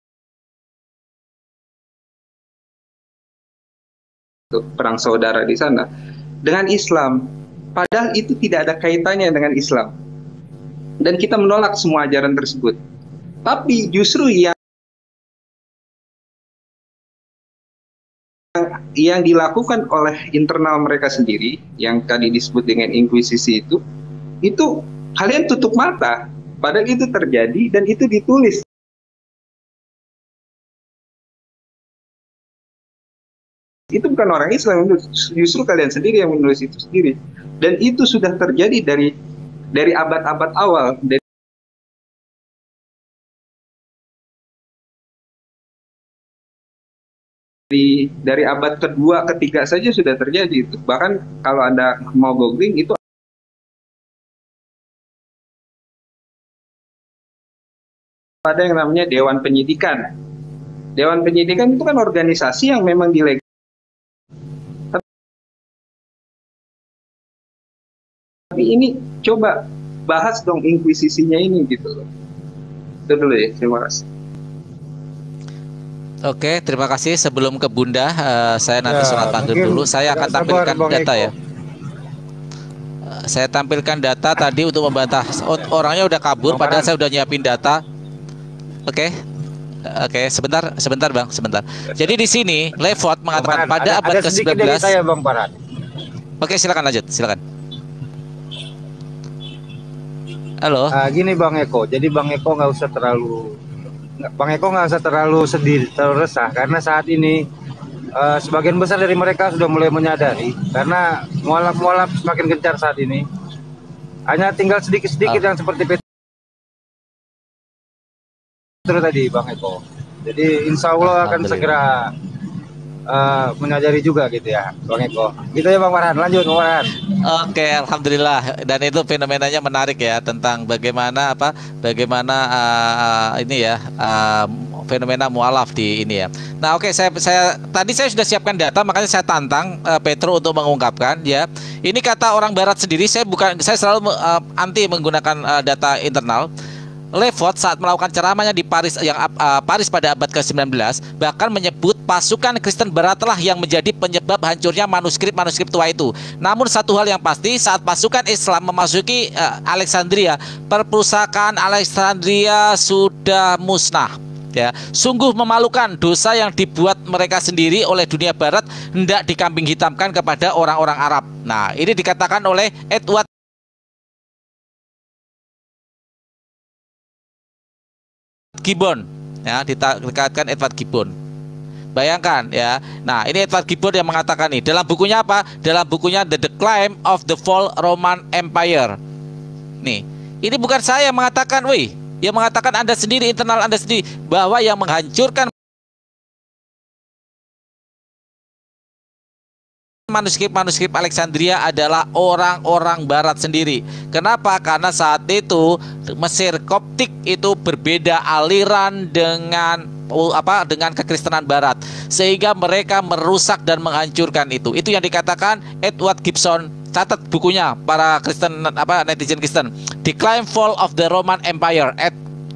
perang saudara di sana, dengan Islam, padahal itu tidak ada kaitannya dengan Islam, dan kita menolak semua ajaran tersebut. Tapi justru yang dilakukan oleh internal mereka sendiri, yang tadi disebut dengan inkuisisi itu kalian tutup mata, padahal itu terjadi dan itu ditulis. Itu bukan orang Islam, justru kalian sendiri yang menulis itu sendiri, dan itu sudah terjadi dari abad-abad awal. Dari abad kedua, ketiga saja sudah terjadi itu. Bahkan kalau Anda mau googling itu ada yang namanya Dewan Penyidikan. Dewan Penyidikan itu kan organisasi yang memang dilegal. Tapi ini coba bahas dong inkuisisinya ini gitu loh. Itu dulu ya, terima kasih. Oke, terima kasih. Sebelum ke Bunda, saya nanti sholat maghrib dulu. Saya akan tampilkan data ya. Saya tampilkan data tadi untuk membantah. Orangnya udah kabur, padahal saya udah nyiapin data. Oke, sebentar Bang, sebentar. Jadi di sini Levot mengatakan pada abad ke-19. Saya Bang Farhan. Oke, silakan lanjut, silakan. Halo. Gini Bang Eko, jadi Bang Eko nggak usah terlalu sedih, terlalu resah, karena saat ini sebagian besar dari mereka sudah mulai menyadari karena mualaf-mualaf semakin gencar saat ini. Hanya tinggal sedikit-sedikit yang seperti Petro tadi, Bang Eko. Jadi insya Allah akan segera menyadari juga gitu ya, Bang Eko. Gitu ya Bang Farhan, lanjut Bang Farhan. Oke, alhamdulillah. Dan itu fenomenanya menarik ya, tentang bagaimana ini ya, fenomena mualaf di ini ya. Nah, oke, tadi saya sudah siapkan data, makanya saya tantang Petro untuk mengungkapkan ya. Ini kata orang Barat sendiri. Saya selalu anti menggunakan data internal. Levot saat melakukan ceramahnya di Paris Paris pada abad ke-19 bahkan menyebut pasukan Kristen Baratlah yang menjadi penyebab hancurnya manuskrip tua itu. Namun satu hal yang pasti, saat pasukan Islam memasuki Alexandria, perpustakaan Alexandria sudah musnah. Ya, sungguh memalukan dosa yang dibuat mereka sendiri oleh dunia Barat hendak dikambing hitamkan kepada orang-orang Arab. Nah, ini dikatakan oleh Edward Gibbon ya, dikatakan Edward Gibbon. Bayangkan ya. Nah, ini Edward Gibbon yang mengatakan ini dalam bukunya apa? Dalam bukunya The Decline of the Fall Roman Empire. Nih, ini bukan saya yang mengatakan, yang mengatakan Anda sendiri, internal Anda sendiri, bahwa yang menghancurkan manuskrip Alexandria adalah orang-orang Barat sendiri. Kenapa? Karena saat itu Mesir Koptik itu berbeda aliran dengan kekristenan Barat, sehingga mereka merusak dan menghancurkan itu. Itu yang dikatakan Edward Gibson. Catat bukunya para Kristen, netizen Kristen, Decline Fall of the Roman Empire, 10.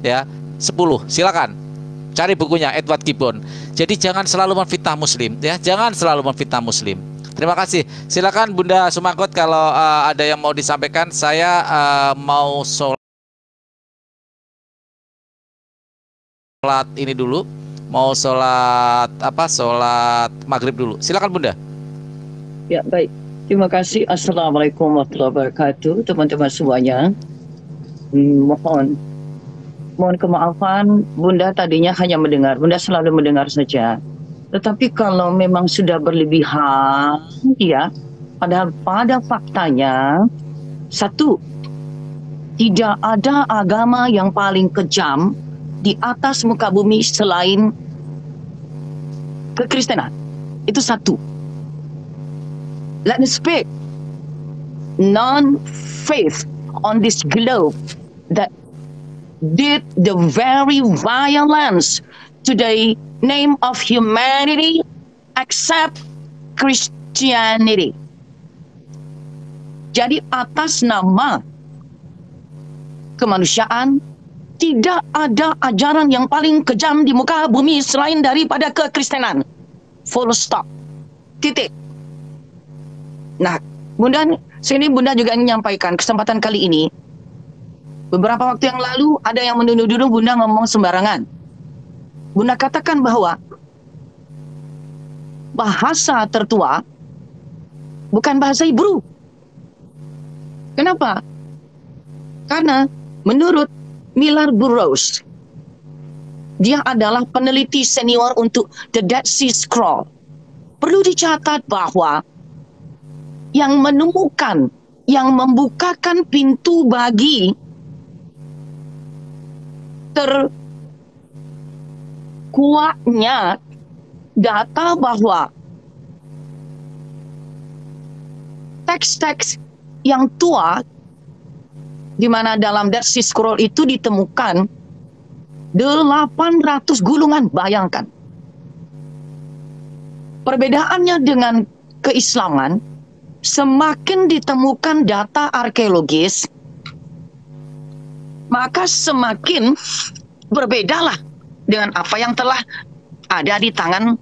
Silakan cari bukunya Edward Gibbon. Jadi jangan selalu memfitnah Muslim ya, jangan selalu memfitnah Muslim. Terima kasih. Silakan Bunda Sumangkot kalau ada yang mau disampaikan. Saya mau sholat ini dulu. Mau sholat maghrib dulu. Silakan Bunda. Ya, baik. Terima kasih. Assalamualaikum warahmatullahi wabarakatuh, teman-teman semuanya. Mohon kemaafan, Bunda tadinya hanya mendengar. Bunda selalu mendengar saja. Tetapi kalau memang sudah berlebihan, ya, padahal pada faktanya, satu, tidak ada agama yang paling kejam di atas muka bumi selain kekristenan. Itu satu. Let me speak. Non-faith on this globe that did the very violence to the name of humanity except Christianity. Jadi atas nama kemanusiaan tidak ada ajaran yang paling kejam di muka bumi selain daripada kekristenan. Full stop. Titik. Nah, Bunda juga menyampaikan kesempatan kali ini. Beberapa waktu yang lalu ada yang menuduh Bunda ngomong sembarangan. Bunda katakan bahwa bahasa tertua bukan bahasa Hebrew. Kenapa? Karena menurut Millard Burroughs, dia adalah peneliti senior untuk The Dead Sea Scroll. Perlu dicatat bahwa yang menemukan, yang membukakan pintu bagi kuatnya data bahwa teks-teks yang tua di mana dalam Dead Sea Scroll itu ditemukan 800 gulungan, bayangkan. Perbedaannya dengan keislaman, semakin ditemukan data arkeologis, maka semakin berbedalah dengan apa yang telah ada di tangan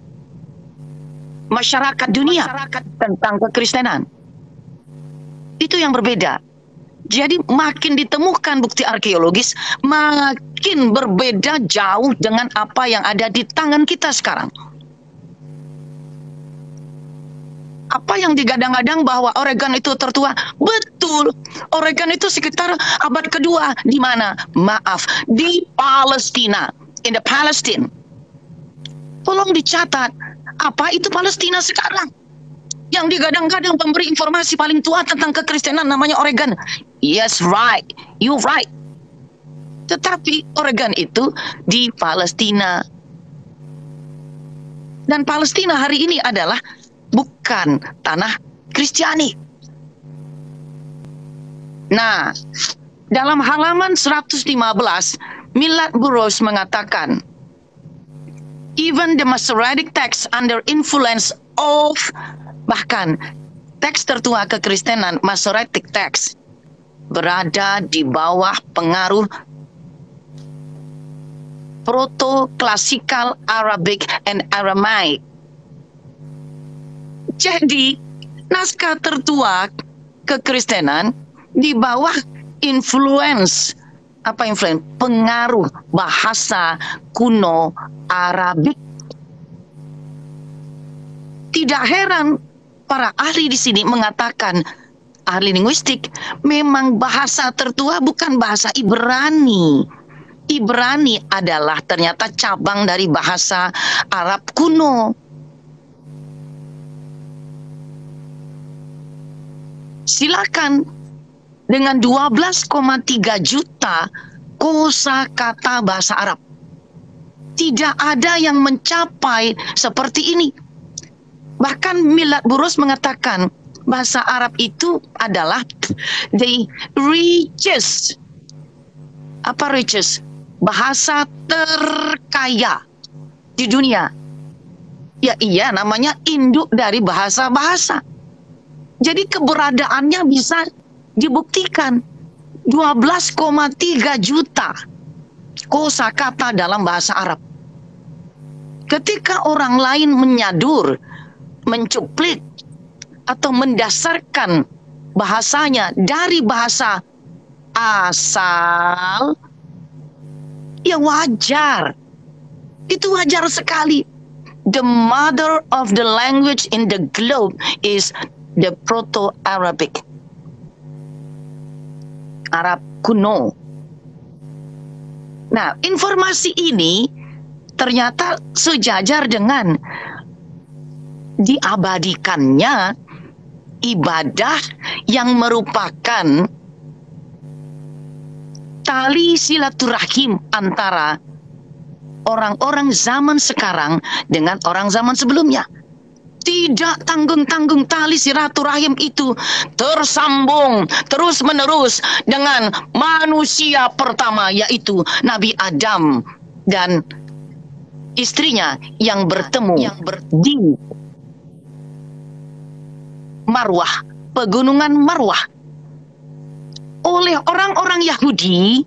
masyarakat dunia tentang kekristenan. Itu yang berbeda. Jadi makin ditemukan bukti arkeologis, makin berbeda jauh dengan apa yang ada di tangan kita sekarang. Apa yang digadang-gadang bahwa Oregon itu tertua, betul. Oregon itu sekitar abad kedua. Di mana? Maaf, di Palestina. In the Palestine. Tolong dicatat, Apa itu Palestina sekarang? Yang digadang-gadang pemberi informasi paling tua tentang kekristenan namanya Oregon. Yes, right. You right. Tetapi Oregon itu di Palestina. Dan Palestina hari ini adalah bukan tanah Kristiani. Nah, dalam halaman 115, Millard Burroughs mengatakan, even the Masoretic text under influence of, bahkan teks tertua kekristenan, Masoretic text, berada di bawah pengaruh proto-classical Arabic and Aramaic. Jadi, naskah tertua kekristenan di bawah influence, apa influence? Pengaruh bahasa kuno Arabik. Tidak heran para ahli di sini mengatakan, ahli linguistik, memang bahasa tertua bukan bahasa Ibrani. Ibrani adalah ternyata cabang dari bahasa Arab kuno. Silakan, dengan 12,3 juta kosakata bahasa Arab, tidak ada yang mencapai seperti ini. Bahkan Millard Burroughs mengatakan bahasa Arab itu adalah the richest, apa richest? Bahasa terkaya di dunia. Ya iya, namanya induk dari bahasa-bahasa. Jadi keberadaannya bisa dibuktikan. 12,3 juta kosakata dalam bahasa Arab. Ketika orang lain menyadur, mencuplik, atau mendasarkan bahasanya dari bahasa asal, ya wajar. Itu wajar sekali. The mother of the language in the globe is the Proto-Arabic. Arab kuno. Nah, informasi ini ternyata sejajar dengan diabadikannya ibadah yang merupakan tali silaturahim antara orang-orang zaman sekarang dengan orang zaman sebelumnya. Tidak tanggung-tanggung tali silaturahim itu tersambung terus-menerus dengan manusia pertama, yaitu Nabi Adam dan istrinya yang bertemu di Marwah, pegunungan Marwah. Oleh orang-orang Yahudi,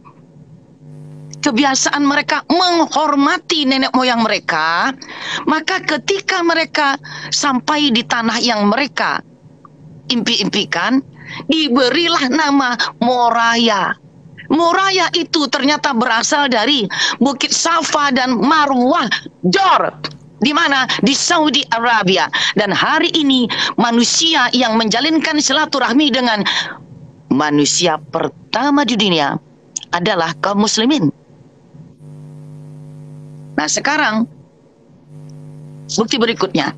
kebiasaan mereka menghormati nenek moyang mereka, maka ketika mereka sampai di tanah yang mereka impi-impikan, diberilah nama Moraya. Moraya itu ternyata berasal dari Bukit Safa dan Marwah Dor. Di mana? Di Saudi Arabia. Dan hari ini manusia yang menjalinkan silaturahmi dengan manusia pertama di dunia adalah kaum muslimin. Nah sekarang bukti berikutnya.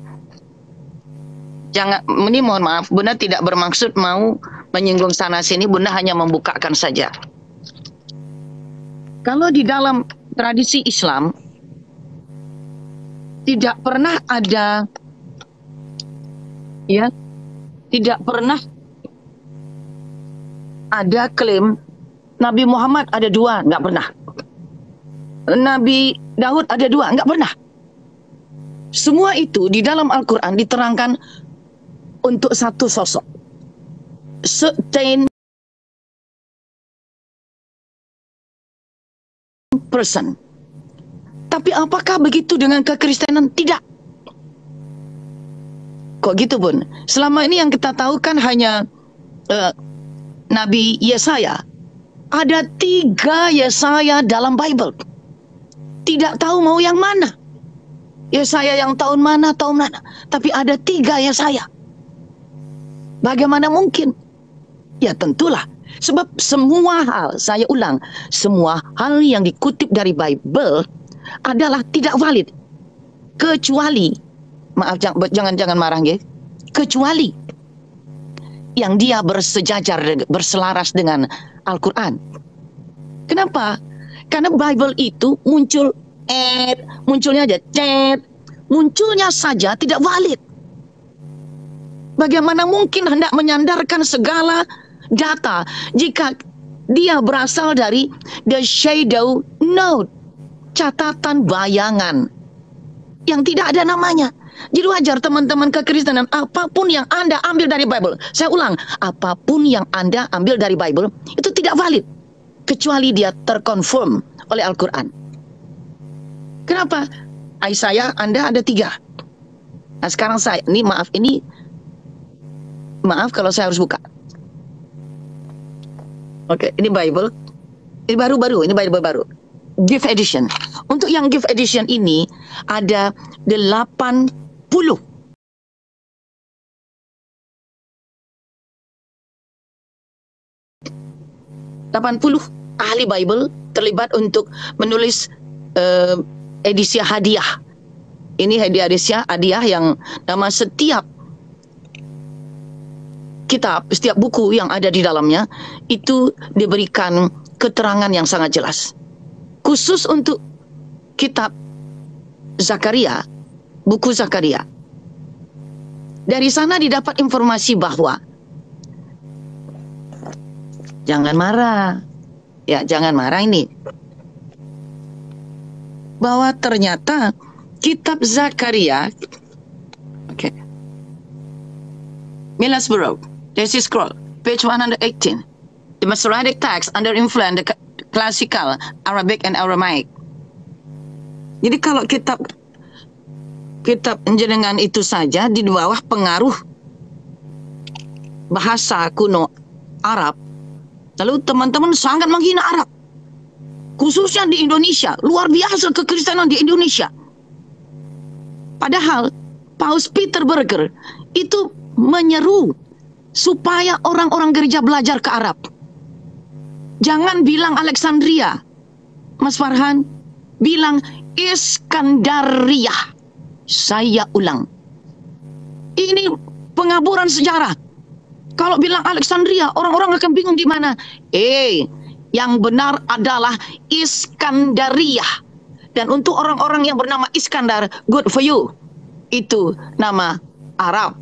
Jangan, ini mohon maaf, Bunda tidak bermaksud mau menyinggung sana sini, Bunda hanya membukakan saja. Kalau di dalam tradisi Islam tidak pernah ada, ya, tidak pernah ada klaim Nabi Muhammad ada dua, nggak pernah. Nabi Daud ada dua, nggak pernah. Semua itu di dalam Al-Quran diterangkan untuk satu sosok, certain person. Tapi apakah begitu dengan kekristenan? Tidak. Kok gitu, Bun? Selama ini yang kita tahu kan hanya Nabi Yesaya. Ada 3 Yesaya dalam Bible. Tidak tahu mau yang mana. Yesaya yang tahun mana. Tapi ada 3 Yesaya. Bagaimana mungkin? Ya tentulah. Sebab semua hal, saya ulang, semua hal yang dikutip dari Bible adalah tidak valid. Kecuali maaf jangan marah nggih. Kecuali yang dia bersejajar, berselaras dengan Al-Quran. Kenapa? Karena Bible itu munculnya aja, munculnya saja tidak valid. Bagaimana mungkin hendak menyandarkan segala data jika dia berasal dari the shadow note, catatan bayangan yang tidak ada namanya. Jadi wajar teman-teman kekristenan, apapun yang Anda ambil dari Bible, saya ulang, apapun yang Anda ambil dari Bible itu tidak valid kecuali dia terkonfirm oleh Al-Quran. Kenapa? Saya, Anda ada 3. Nah sekarang saya, maaf kalau saya harus buka. Oke, ini Bible. Ini baru-baru, ini Bible baru. Gift edition. Untuk yang gift edition ini ada 80 ahli Bible terlibat untuk menulis edisi hadiah. Ini hadiah yang nama setiap kitab, setiap buku yang ada di dalamnya itu diberikan keterangan yang sangat jelas. Khusus untuk kitab Zakaria, buku Zakaria. Dari sana didapat informasi bahwa, jangan marah, ya jangan marah ini, bahwa ternyata kitab Zakaria, Milasborough, Dead Sea Scroll, page 118, the Masoretic text under influence the classical Arabic and Aramaic. Jadi kalau kitab jenengan itu saja di bawah pengaruh bahasa kuno Arab, lalu teman-teman sangat menghina Arab, khususnya di Indonesia. Luar biasa kekristenan di Indonesia. Padahal Paus Peter Berger itu menyeru supaya orang-orang gereja belajar ke Arab. Jangan bilang Alexandria, Mas Farhan, bilang Iskandaria. Saya ulang, ini pengaburan sejarah. Kalau bilang Alexandria, orang-orang akan bingung di mana. Yang benar adalah Iskandaria. Dan untuk orang-orang yang bernama Iskandar, good for you. Itu nama Arab.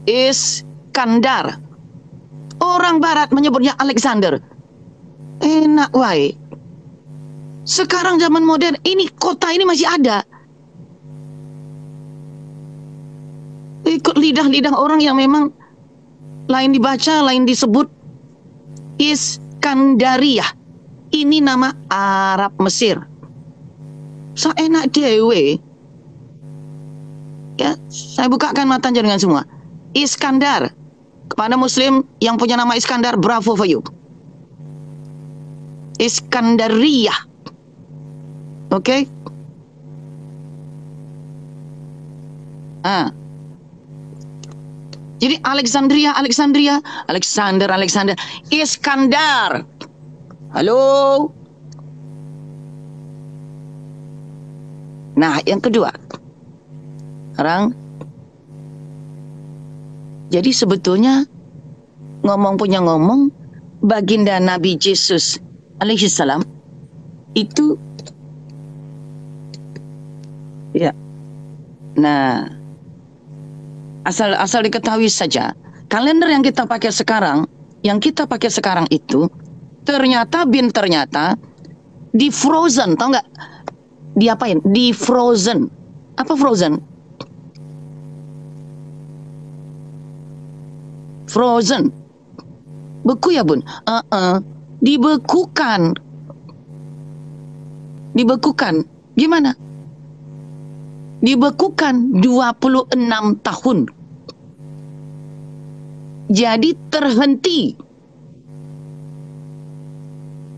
Iskandar. Orang Barat menyebutnya Alexander. Enak wae. Sekarang zaman modern, ini kota ini masih ada. Ikut lidah-lidah orang yang memang lain dibaca, lain disebut. Iskandaria. Ini nama Arab Mesir. Seenak dewe. Ya, saya bukakan mata dengan semua. Iskandar. Kepada Muslim yang punya nama Iskandar, bravo for you. Iskandaria. Oke? Jadi Alexandria, Alexander, Iskandar. Halo? Nah, yang kedua. Sekarang, jadi sebetulnya ngomong punya ngomong, baginda Nabi Yesus alaihissalam itu, ya. Nah, asal diketahui saja, kalender yang kita pakai sekarang, itu ternyata di frozen, tau nggak? Diapain? Di frozen. Apa frozen? Frozen. Beku ya bun? Dibekukan. Gimana? Dibekukan 26 tahun. Jadi terhenti.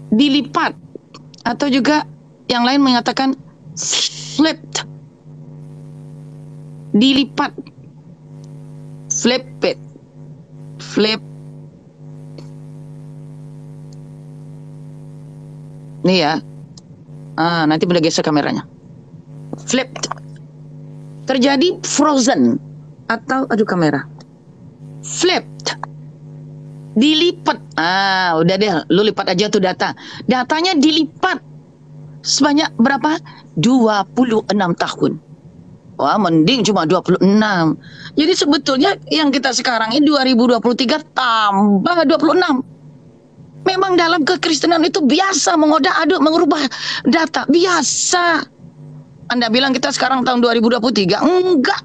Dilipat. Atau juga yang lain mengatakan flipped. Dilipat. Flip. Nih ya. Nanti boleh geser kameranya. Flipped. terjadi frozen atau aduh kamera flipped, dilipat. Udah deh, lu lipat aja tuh datanya dilipat sebanyak berapa? 26 tahun. Wah, mending cuma 26. Jadi sebetulnya yang kita sekarang ini 2023 tambah 26. Memang dalam kekristenan itu biasa mengodak-aduk, mengubah data, biasa. Anda bilang kita sekarang tahun 2023, enggak.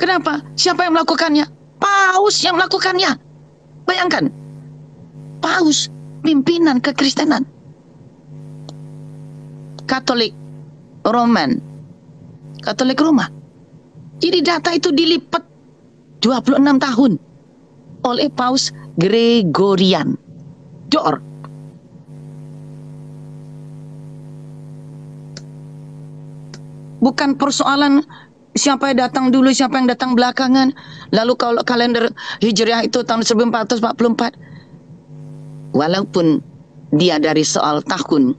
Kenapa? Siapa yang melakukannya? Paus yang melakukannya. Bayangkan, Paus, pimpinan kekristenan. Katolik Roma. Jadi data itu dilipat 26 tahun oleh Paus Gregorian Dor. Bukan persoalan siapa yang datang dulu, siapa yang datang belakangan. Lalu kalau kalender Hijriah itu tahun 1444, walaupun dia dari soal tahun,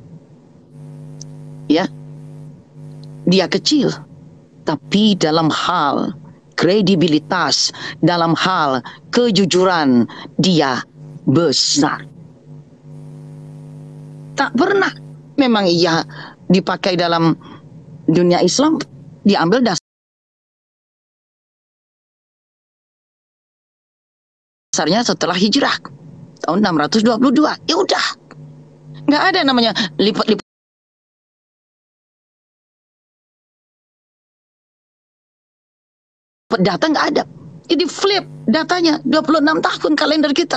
ya, dia kecil, tapi dalam hal kredibilitas, dalam hal kejujuran, dia besar. Tak pernah memang ia dipakai dalam dunia Islam, diambil dasarnya setelah hijrah tahun 622. Ya udah, nggak ada namanya lipat-lipat data, nggak ada. Jadi flip datanya 26 tahun kalender kita.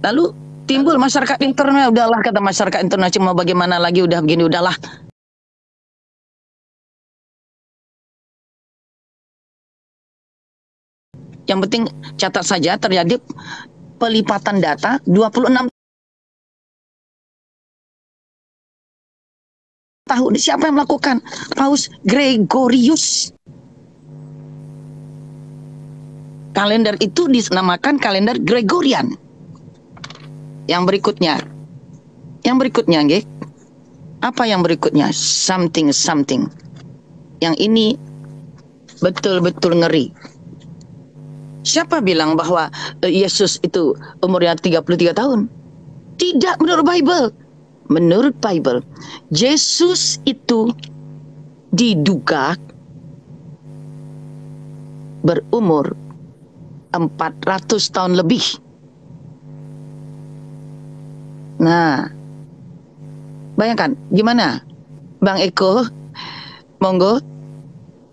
Lalu timbul masyarakat internal, udahlah kata masyarakat internal, cuma bagaimana lagi, udah begini, udahlah. Yang penting catat saja terjadi pelipatan data 26 tahun. Siapa yang melakukan? Paus Gregorius. Kalender itu dinamakan kalender Gregorian. Yang berikutnya, nggih. Apa yang berikutnya? Something. Yang ini betul-betul ngeri. Siapa bilang bahwa Yesus itu umurnya 33 tahun? Tidak, menurut Bible. Menurut Bible, Yesus itu diduga berumur 400 tahun lebih. Nah, bayangkan gimana? Bang Eko, monggo,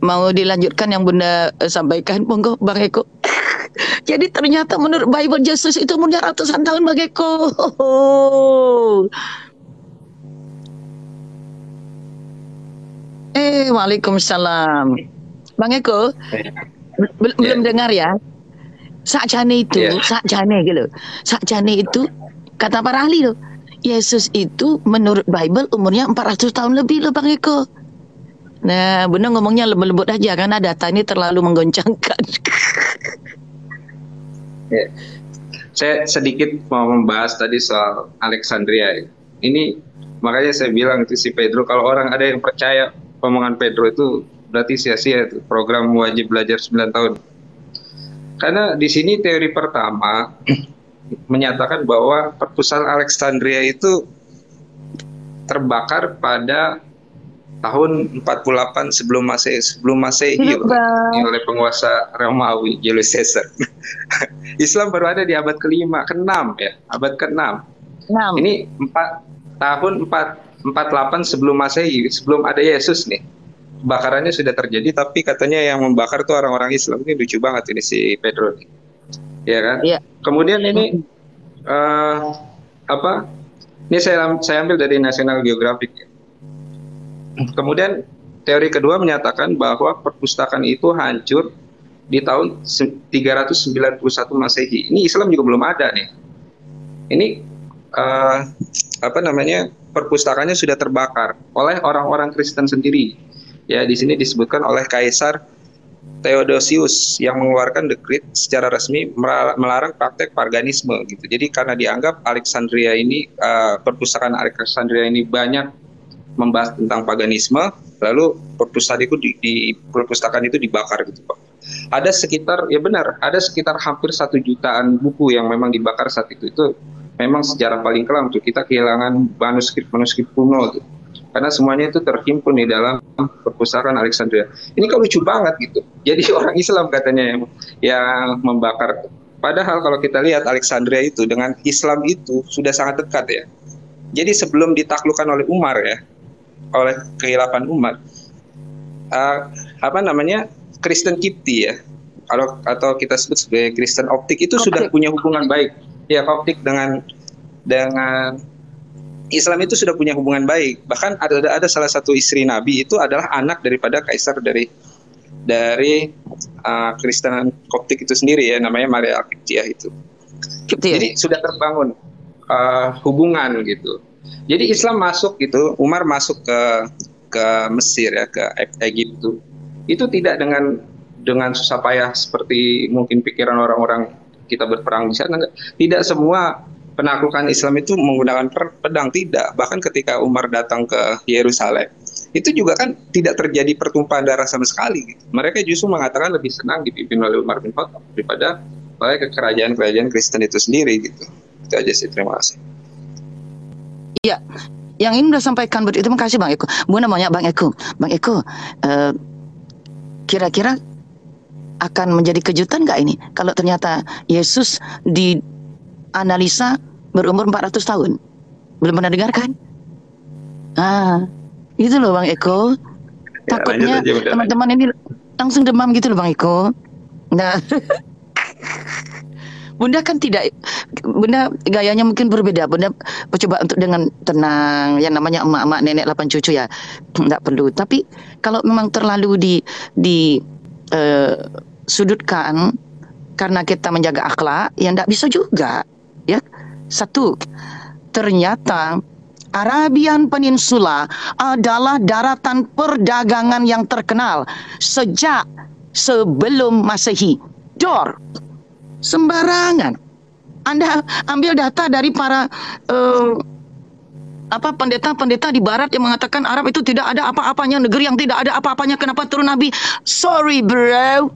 mau dilanjutkan yang Bunda sampaikan, monggo Bang Eko. Jadi ternyata menurut Bible Yesus itu umurnya ratusan tahun, Bang Eko. Waalaikumsalam. Bang Eko, belum dengar ya? Sakjane itu, sakjane itu kata para ahli loh. Yesus itu menurut Bible umurnya 400 tahun lebih loh, Bang Eko. Nah, Bunda ngomongnya lembut-lembut aja karena data ini terlalu menggoncangkan. Ya. Saya sedikit mau membahas tadi soal Alexandria. Ini makanya saya bilang itu si Pedro, kalau orang ada yang percaya omongan Pedro itu berarti sia-sia itu program wajib belajar 9 tahun. Karena di sini teori pertama menyatakan bahwa perpustakaan Alexandria itu terbakar pada tahun 48 sebelum Masehi oleh penguasa Romawi Julius Caesar. Islam baru ada di abad ke-5, ke-6 ya, abad ke-6. Ini tahun 48 sebelum Masehi, sebelum ada Yesus nih. Bakarannya sudah terjadi, tapi katanya yang membakar tuh orang-orang Islam. Ini lucu banget ini si Pedro nih. Ya kan? Yeah. Kemudian ini Ini saya ambil dari National Geographic. Kemudian teori kedua menyatakan bahwa perpustakaan itu hancur di tahun 391 Masehi. Ini Islam juga belum ada nih. Ini perpustakaannya sudah terbakar oleh orang-orang Kristen sendiri. Ya, di sini disebutkan oleh Kaisar Theodosius yang mengeluarkan dekrit secara resmi melarang praktek paganisme gitu. Jadi karena dianggap Alexandria ini perpustakaan Alexandria ini banyak membahas tentang paganisme, lalu perpustakaan itu dibakar gitu Pak. Ada sekitar, ya benar, ada sekitar hampir 1 jutaan buku yang memang dibakar saat itu. Itu memang sejarah paling kelam tuh, kita kehilangan manuskrip kuno tuh. Karena semuanya itu terhimpun di dalam perpustakaan Alexandria. Ini kan lucu banget gitu. Jadi orang Islam katanya yang membakar. Padahal kalau kita lihat Alexandria itu dengan Islam itu sudah sangat dekat ya. Jadi sebelum ditaklukkan oleh Umar ya, oleh kehilapan Umar, Kristen Kipti ya, atau kita sebut sebagai Kristen Optik itu sudah punya hubungan baik. Ya, Koptik dengan Islam itu sudah punya hubungan baik. Bahkan ada salah satu istri Nabi itu adalah anak daripada kaisar dari Kristen Koptik itu sendiri ya, namanya Maria Al-Qibtiyah itu. Jadi sudah terbangun hubungan gitu. Jadi Islam masuk gitu, Umar masuk ke Mesir ya, ke Egyptu. Itu tidak dengan susah payah seperti mungkin pikiran orang-orang kita berperang di sana. Tidak semua penaklukan Islam itu menggunakan pedang, tidak. Bahkan ketika Umar datang ke Yerusalem, itu juga kan tidak terjadi pertumpahan darah sama sekali gitu. Mereka justru mengatakan lebih senang dipimpin oleh Umar bin Khattab daripada oleh kerajaan-kerajaan Kristen itu sendiri gitu. Itu aja sih, terima kasih. Iya, yang ini udah sampaikan begitu. Terima kasih Bang Eko. Bu namanya Bang Eko. Bang Eko, kira-kira akan menjadi kejutan nggak ini kalau ternyata Yesus dianalisa berumur 400 tahun? Belum pernah dengar kan? Itu loh Bang Eko. Takutnya teman-teman ini langsung demam gitu loh Bang Eko. Nah, Bunda kan tidak, Bunda gayanya mungkin berbeda. Bunda coba untuk dengan tenang, yang namanya emak-emak, nenek 8 cucu ya, tidak perlu. Tapi kalau memang terlalu sudutkan karena kita menjaga akhlak, ya tidak bisa juga. Ya, satu, ternyata Arabian Peninsula adalah daratan perdagangan yang terkenal sejak sebelum Masehi. Dor. Sembarangan. Anda ambil data dari para pendeta-pendeta di barat yang mengatakan Arab itu tidak ada apa-apanya, negeri yang tidak ada apa-apanya, kenapa turun Nabi? Sorry bro,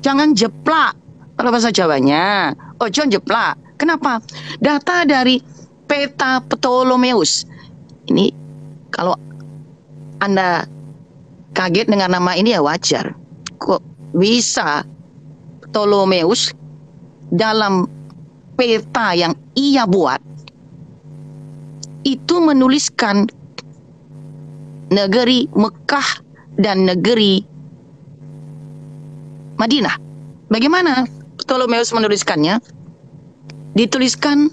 jangan jeplak kalau bahasa Jawanya. Oh, jangan jeplak. Kenapa? Data dari peta Ptolemeus ini, kalau Anda kaget dengan nama ini ya wajar. Kok bisa Ptolemeus dalam peta yang ia buat itu menuliskan negeri Mekah dan negeri Madinah. Bagaimana Ptolemeus menuliskannya? Dituliskan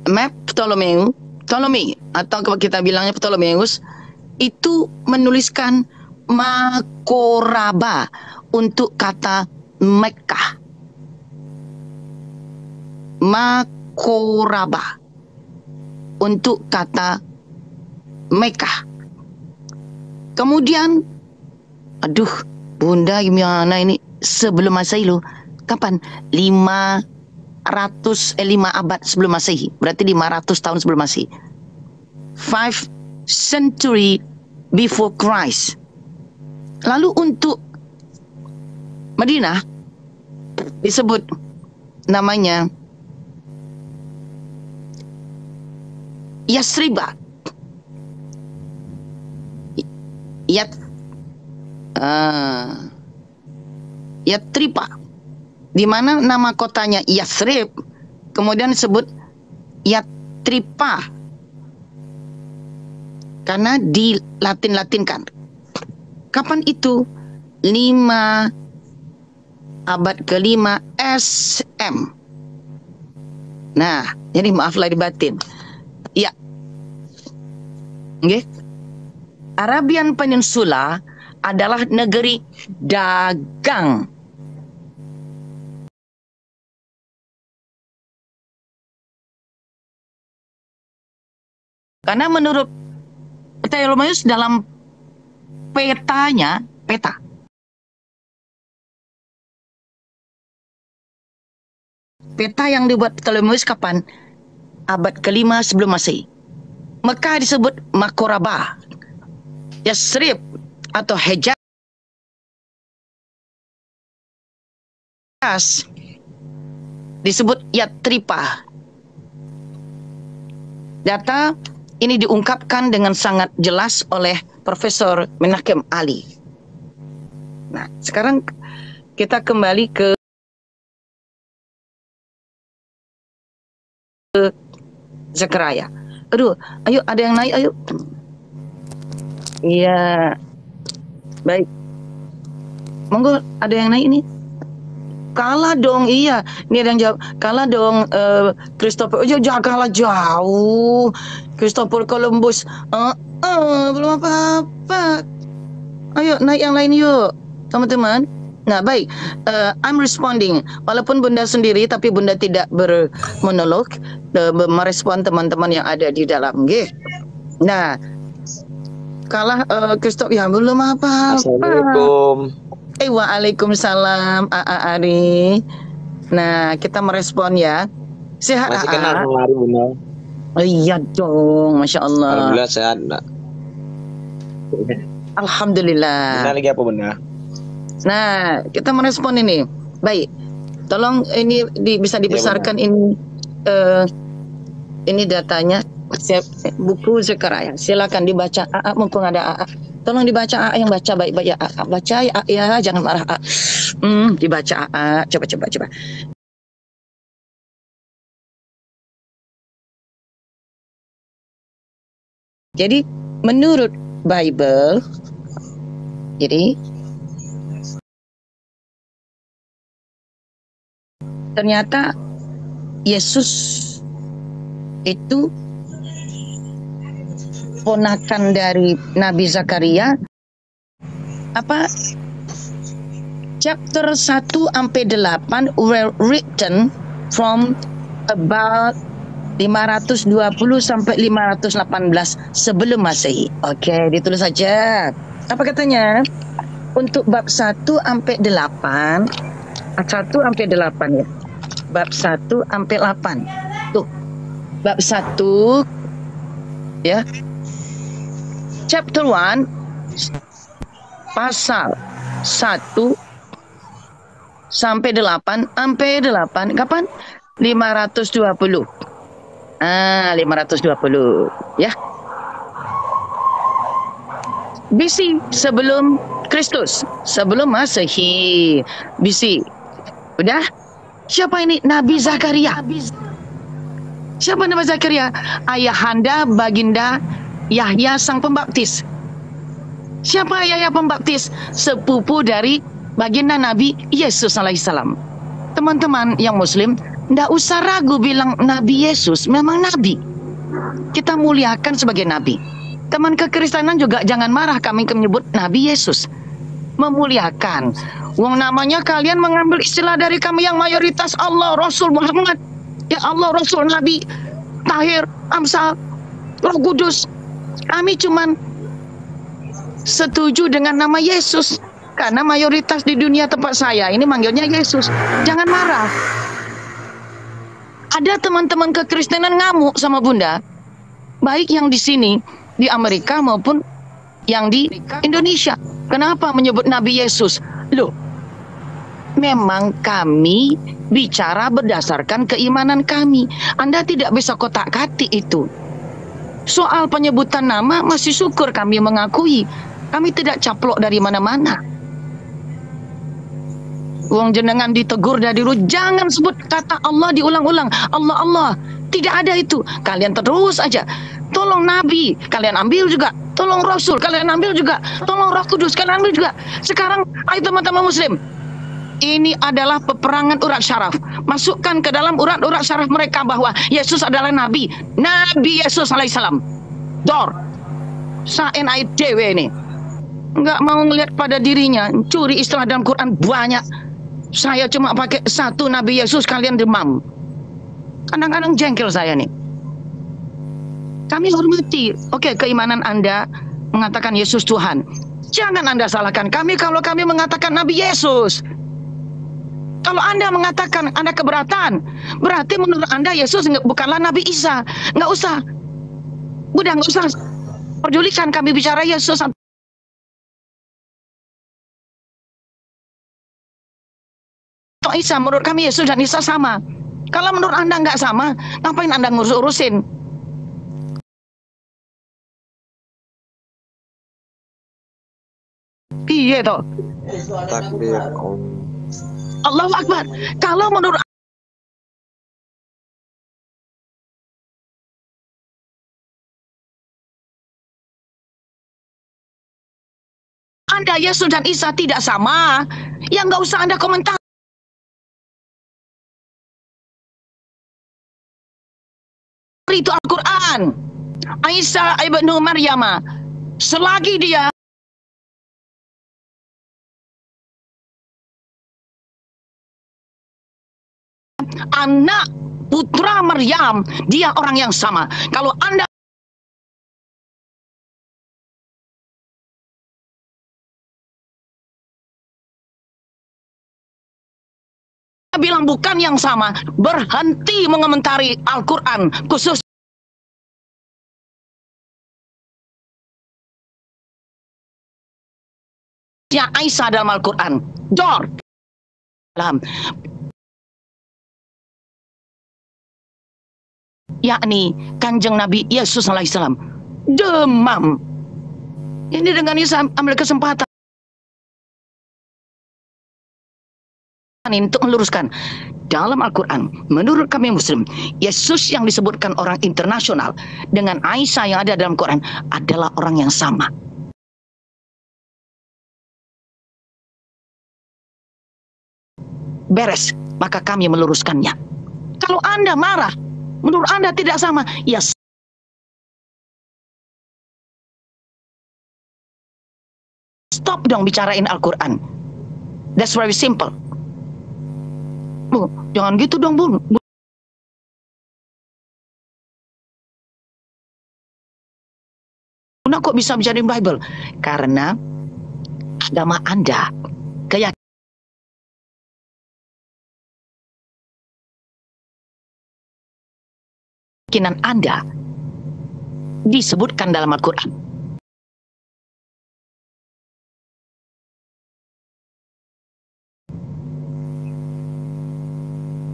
map Ptolemy, atau kalau kita bilangnya Ptolemeus, itu menuliskan Makoraba untuk kata Mekah. Makoraba untuk kata Mekah. Kemudian, aduh, Bunda gimana ini? Sebelum Masehi loh. Kapan? 5 abad sebelum Masehi. Berarti 500 tahun sebelum Masehi. 5 century before Christ. Lalu untuk Madinah disebut namanya Yasriba. Yatripa. Di mana nama kotanya Yasrib, kemudian disebut Yatripa karena dilatin-latinkan. Kapan itu? 5 abad ke-5 SM. Nah, jadi maaf lahir batin. Ya. Okay. Arabian Peninsula adalah negeri dagang. Karena menurut Ptolemeus dalam petanya, peta. Peta yang dibuat Ptolemeus kapan? Abad ke-5 sebelum Masehi. Mekah disebut Makoraba. Yasrib atau Hejaz disebut Yatripa. Data ini diungkapkan dengan sangat jelas oleh Profesor Menachem Ali. Nah, sekarang kita kembali ke Zakaria. Aduh, ayo ada yang naik, ayo. Iya. Baik. Monggo, ada yang naik ini. Kalah dong, iya. Ini ada yang jawab. Kalah dong, Christopher. Jangan kalah jauh. Christopher Columbus. Belum apa-apa. Ayo, naik yang lain yuk, teman-teman. Nah, baik. I'm responding. Walaupun Bunda sendiri, tapi Bunda tidak bermonolog, merespon teman-teman yang ada di dalam. Nah, kalah Christopher. Ya, belum apa-apa. Assalamualaikum. Waalaikumsalam, Ari. Nah, kita merespon ya. Sehat, Masih kenal sama Ari, Bunda? Oh, iya dong, Masya Allah. Alhamdulillah sehat, Bunda. Alhamdulillah. Bunda lagi apa, Bunda? Nah, kita merespon ini. Baik, tolong ini bisa dibesarkan ya, ini datanya. Buku Zakaria. Silakan dibaca. Mumpung ada tolong dibaca yang baca baik-baik ya. Baca ya, jangan marah. Dibaca coba. Jadi menurut Bible, jadi ternyata Yesus itu ponakan dari Nabi Zakaria. Chapter 1 sampai 8 were written from about 520 sampai 518 sebelum Masehi. Oke, ditulis saja. Apa katanya? Untuk bab 1 sampai 8. 1 sampai 8 ya. Bab 1 sampai 8. Tuh. Bab 1 ya. Chapter 1 pasal 1 sampai 8 kapan? 520. 520 ya. BC sebelum Kristus, sebelum Masehi. BC. Udah? Siapa ini? Nabi Zakaria. Siapa Nabi Zakaria? Ayahanda baginda Yahya sang pembaptis. Siapa Yahya pembaptis? Sepupu dari baginda Nabi Yesus alaihissalam. Teman-teman yang muslim, ndak usah ragu bilang Nabi Yesus memang Nabi. Kita muliakan sebagai Nabi. Teman kekristenan juga jangan marah kami menyebut Nabi Yesus. Memuliakan. Wong namanya kalian mengambil istilah dari kami yang mayoritas Allah, Rasul Muhammad. Ya Allah, Rasul, Nabi, Tahir, Amsal, Roh Kudus. Kami cuman setuju dengan nama Yesus. Karena mayoritas di dunia tempat saya ini manggilnya Yesus. Jangan marah. Ada teman-teman kekristenan ngamuk sama Bunda. Baik yang di sini, di Amerika maupun yang di Indonesia. Kenapa menyebut Nabi Yesus? Loh, memang kami bicara berdasarkan keimanan kami. Anda tidak bisa kotak-katik itu. Soal penyebutan nama masih syukur kami mengakui. Kami tidak caplok dari mana-mana. Wong jenengan ditegur dari dulu, jangan sebut kata Allah diulang-ulang. Allah, Allah. Tidak ada itu. Kalian terus aja. Tolong Nabi, kalian ambil juga. Tolong Rasul, kalian ambil juga. Tolong Roh Kudus, kalian ambil juga. Sekarang, ayo teman-teman muslim. Ini adalah peperangan urat syaraf. Masukkan ke dalam urat-urat syaraf mereka bahwa Yesus adalah Nabi. Nabi Yesus alaihissalam. Dor. Saen ayat dewe ini. Enggak mau ngelihat pada dirinya. Curi istilah dalam Quran banyak. Saya cuma pakai satu Nabi Yesus, kalian demam. Kadang-kadang jengkel saya nih. Kami hormati. Oke, keimanan Anda mengatakan Yesus Tuhan. Jangan Anda salahkan kami kalau kami mengatakan Nabi Yesus. Kalau Anda mengatakan Anda keberatan, berarti menurut Anda Yesus bukanlah Nabi Isa. Nggak usah. Udah nggak usah perjulikan kami bicara Yesus atau Isa. Menurut kami Yesus dan Isa sama. Kalau menurut Anda nggak sama, ngapain Anda ngurus-urusin? Iya toh. Takbir. Allahu Akbar. Kalau menurut Anda Yesus dan Isa tidak sama, ya nggak usah Anda komentar. Itu Al-Quran. Isa ibnu Maryam, selagi dia anak putra Maryam, dia orang yang sama. Kalau Anda bilang bukan yang sama, berhenti mengomentari Al-Quran, khusus ya Aisyah dalam Al-Quran. George yakni Kanjeng Nabi Yesus alaihissalam demam. Ini dengan Isa ambil kesempatan untuk meluruskan dalam Al-Quran. Menurut kami Muslim, Yesus yang disebutkan orang internasional dengan Aisyah yang ada dalam Quran adalah orang yang sama. Beres, maka kami meluruskannya. Kalau Anda marah, menurut Anda tidak sama, ya stop dong bicarain Al-Quran. That's very simple. Bu, jangan gitu dong, Bu. Bunda kok bisa bicarain Bible? Karena agama Anda, keyakinan Anda disebutkan dalam Al-Quran.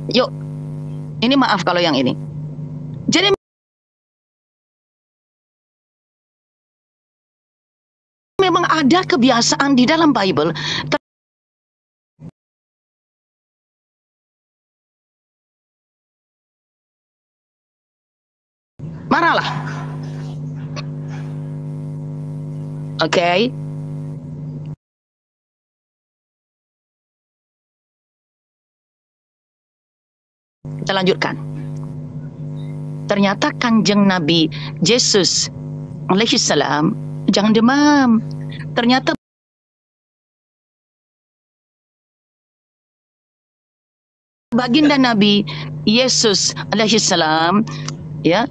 Yuk, ini maaf kalau yang ini. Jadi memang ada kebiasaan di dalam Bible marahlah. Oke. Kita lanjutkan. Ternyata Kanjeng Nabi Yesus alaihissalam, jangan demam. Ternyata baginda Nabi Yesus alaihissalam, ya,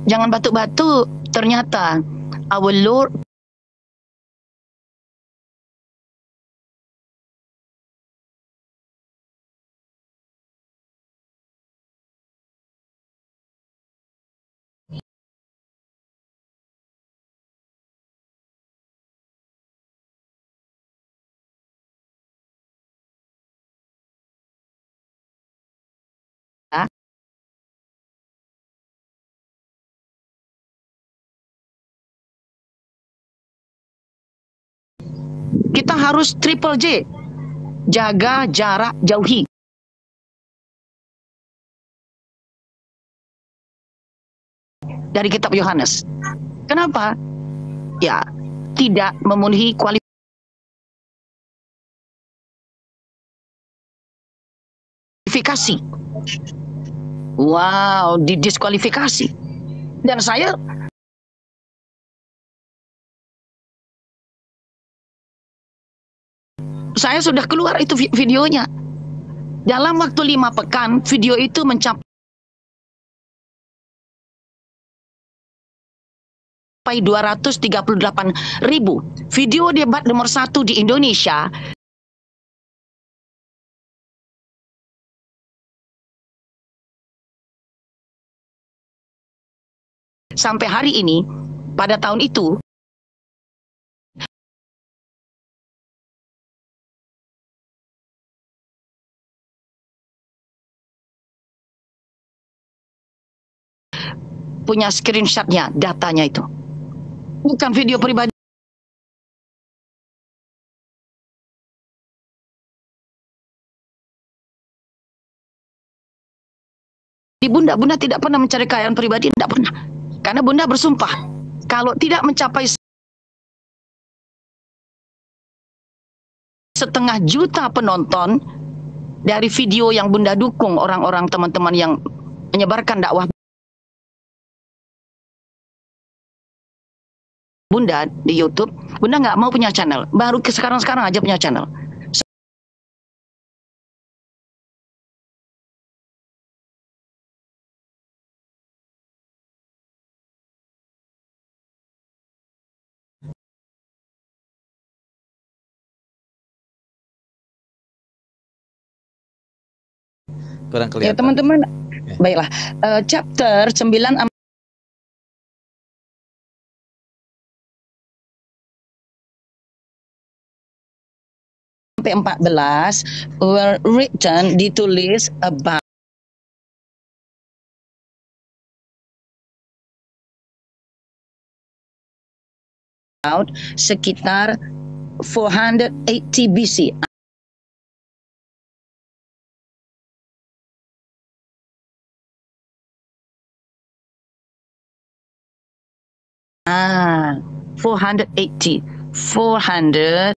jangan batuk-batuk. Ternyata our Lord kita harus triple J, jaga jarak, jauhi. Dari kitab Yohanes. Kenapa? Ya, tidak memenuhi kualifikasi. Wow, didiskualifikasi. Dan saya sudah keluar itu videonya. Dalam waktu 5 pekan, video itu mencapai 238.000. Video debat nomor 1 di Indonesia sampai hari ini, pada tahun itu, punya screenshotnya, datanya itu. Bukan video pribadi. Bunda tidak pernah mencari kekayaan pribadi, tidak pernah. Karena Bunda bersumpah, kalau tidak mencapai 1,5 juta penonton dari video yang Bunda dukung orang-orang teman-teman yang menyebarkan dakwah Bunda di YouTube, Bunda nggak mau punya channel. Baru sekarang aja punya channel. Kurang Ya kelihatan. teman-teman, baiklah. Chapter 9 sampai 14 were written, ditulis about sekitar 480 BC. Ah, 480. 400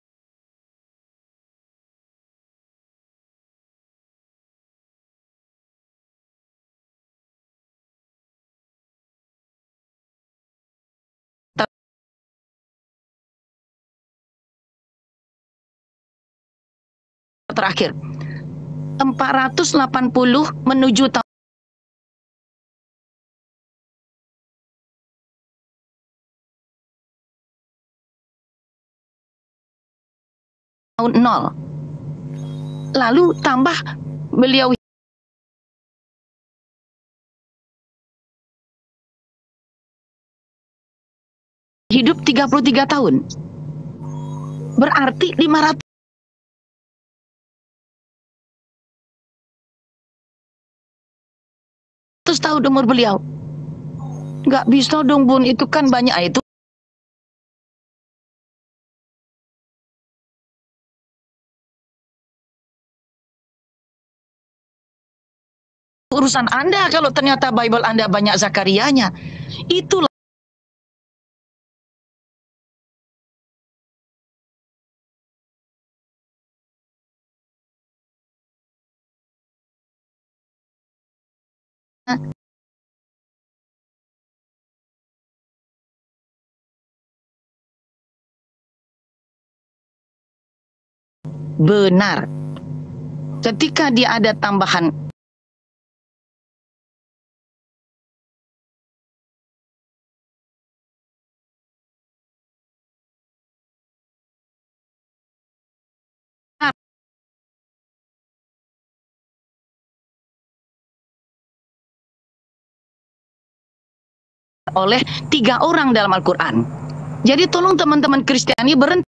terakhir 480 menuju tahun nol. Lalu tambah beliau hidup 33 tahun. Berarti 500 tahun umur beliau. Nggak bisa dong Bun, itu kan banyak itu. Urusan Anda kalau ternyata Bible Anda banyak Zakarianya. Itulah benar. Ketika dia ada tambahan oleh 3 orang dalam Al-Quran. Jadi tolong teman-teman Kristiani berhenti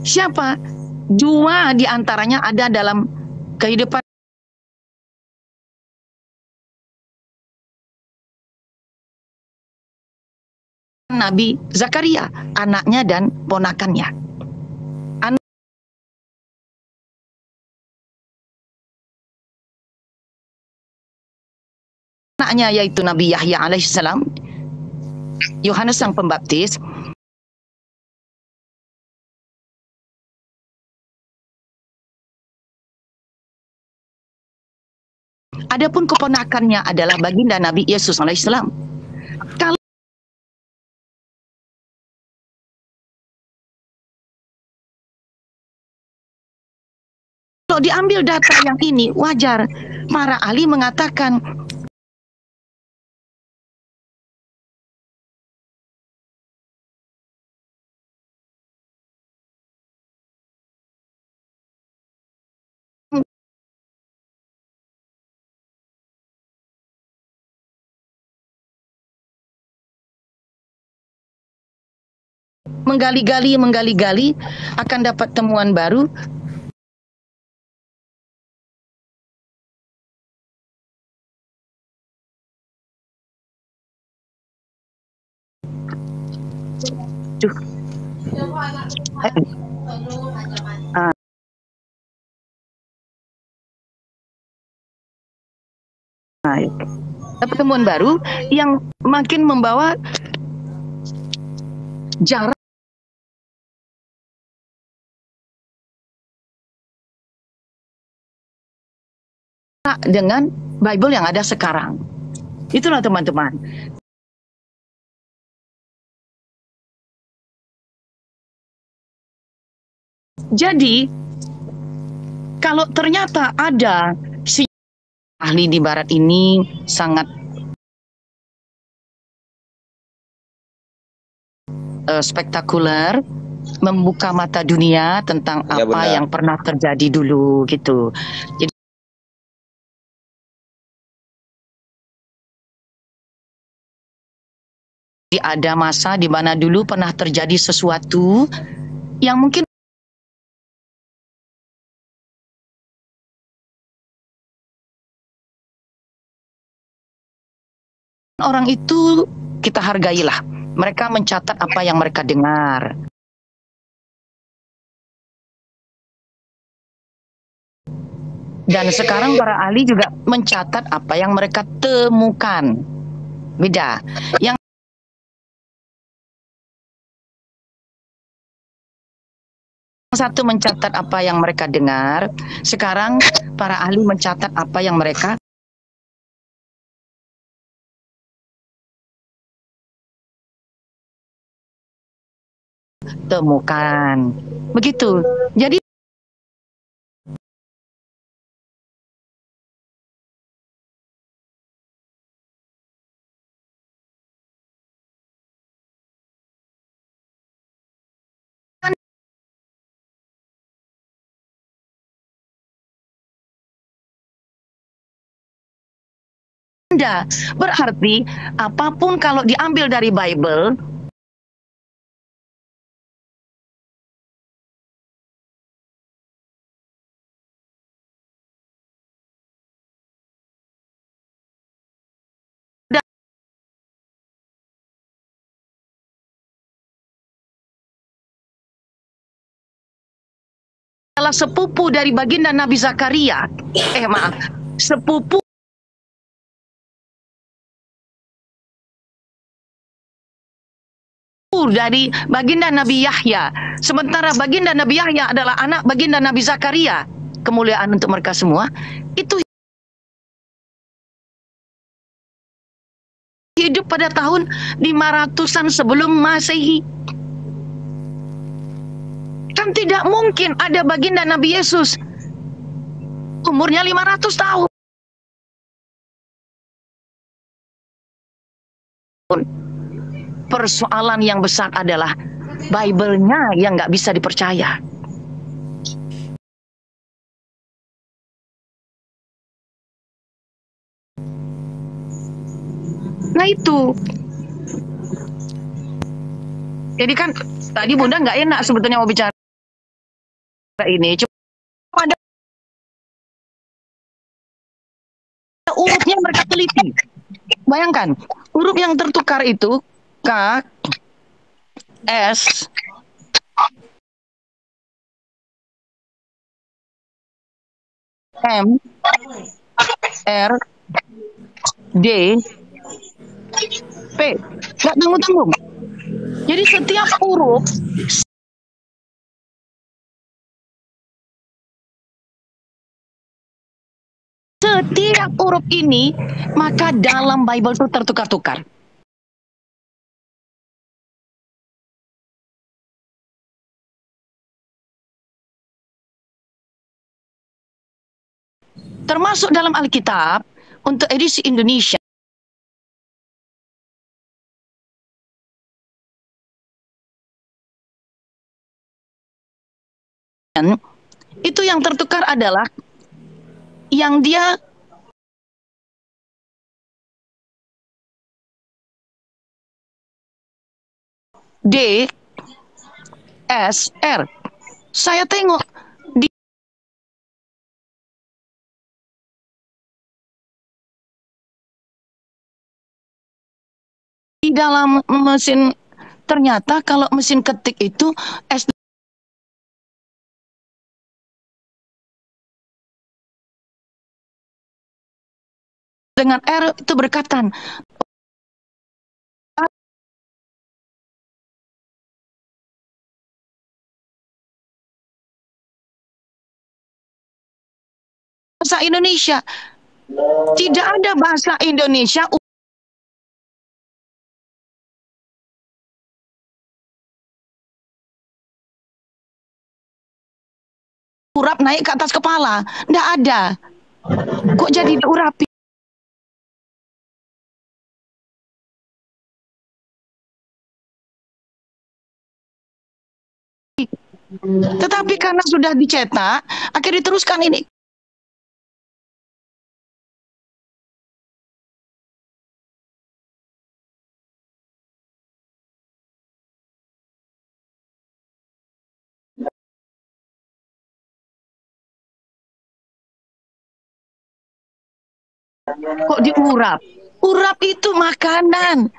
siapa? 2 di antaranya ada dalam kehidupan Nabi Zakaria, anaknya dan ponakannya. anaknya yaitu Nabi Yahya alaihissalam, Yohanes Sang Pembaptis, adapun keponakannya adalah baginda Nabi Yesus alaihissalam. Kalau diambil data yang ini, wajar para ahli mengatakan menggali-gali akan dapat temuan baru. Pertemuan baru yang makin membawa jarak dengan Bible yang ada sekarang. Itulah teman-teman. Jadi, kalau ternyata ada si ahli di barat ini sangat spektakuler, membuka mata dunia tentang Ya, apa benar. yang pernah terjadi dulu gitu. Jadi ada masa di mana dulu pernah terjadi sesuatu yang mungkin orang itu kita hargailah. Mereka mencatat apa yang mereka dengar. Dan sekarang para ahli juga mencatat apa yang mereka temukan. Beda. Yang satu mencatat apa yang mereka dengar, sekarang para ahli mencatat apa yang mereka temukan. Begitu. Jadi berarti apapun kalau diambil dari Bible adalah sepupu dari baginda Nabi Zakaria. Sepupu dari baginda Nabi Yahya. Sementara baginda Nabi Yahya adalah anak baginda Nabi Zakaria. Kemuliaan untuk mereka semua. Itu hidup pada tahun 500-an sebelum Masehi. Kan tidak mungkin ada baginda Nabi Yesus umurnya 500 tahun. Persoalan yang besar adalah Bible-nya yang nggak bisa dipercaya. Nah itu. Jadi kan tadi Bunda nggak enak sebetulnya mau bicara ini. Cuma ada urufnya mereka teliti. Bayangkan, huruf yang tertukar itu K, S, M, R, D, P. Nggak tanggung-tanggung. Jadi setiap huruf ini maka dalam Bible itu tertukar-tukar. Termasuk dalam Alkitab untuk edisi Indonesia. Itu yang tertukar adalah yang dia D, S, R. Saya tengok di dalam mesin, ternyata kalau mesin ketik itu S dengan R itu berkatan. Bahasa Indonesia. Tidak ada bahasa Indonesia urap naik ke atas kepala. Tidak ada. Kok jadi diurapi? Tetapi karena sudah dicetak, akhirnya diteruskan ini. Kok diurap? Urap itu makanan.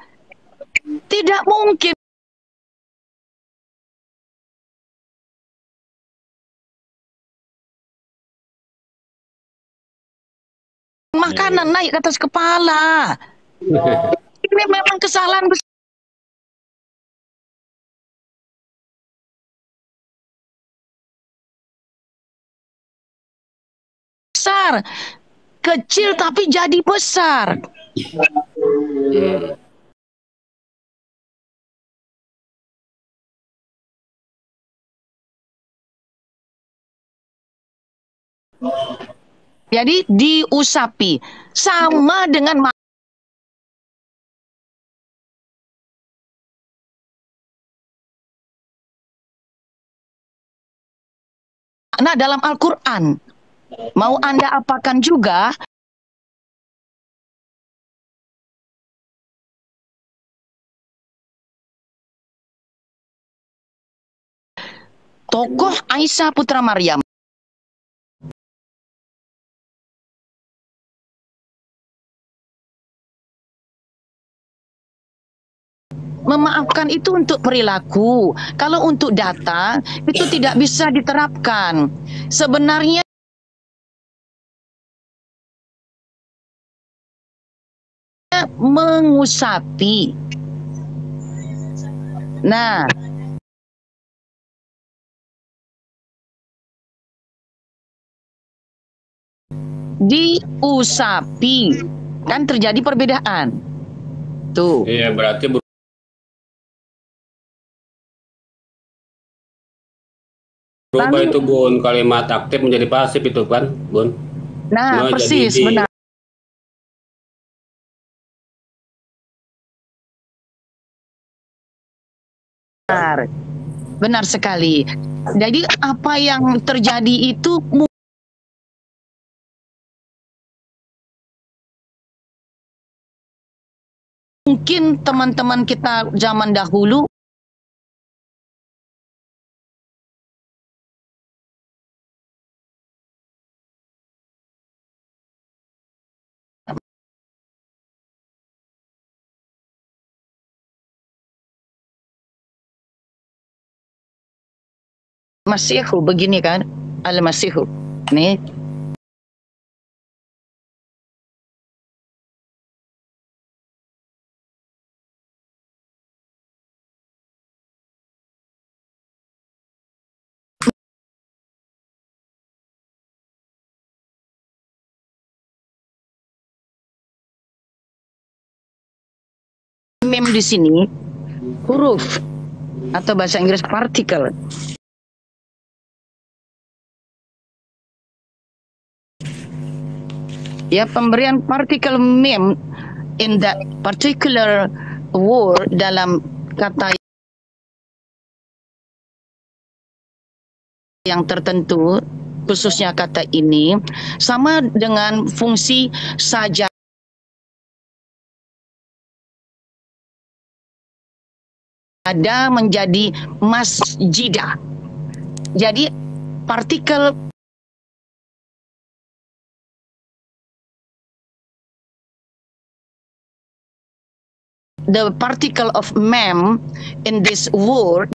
Tidak mungkin. Makanan naik ke atas kepala. Ini memang kesalahan besar. Kecil tapi jadi besar. Jadi diusapi sama dengan makna dalam Al-Quran. Mau Anda apakan juga, tokoh Aisyah Putra Maryam memaafkan itu untuk perilaku. Kalau untuk data itu tidak bisa diterapkan. Sebenarnya mengusapi. Nah, diusapi kan terjadi perbedaan. Tuh. Iya, berarti berubah itu Bun, kalimat aktif menjadi pasif itu kan Bun. Nah, persis, benar. Benar sekali. Jadi apa yang terjadi itu mungkin teman-teman kita zaman dahulu Masihu begini kan, Al-Masihu. Nih, mem di sini huruf atau bahasa Inggris partikel. Ya, pemberian partikel mem in that particular word dalam kata yang tertentu, khususnya kata ini, sama dengan fungsi saja ada menjadi masjidah. Jadi partikel the particle of mem in this word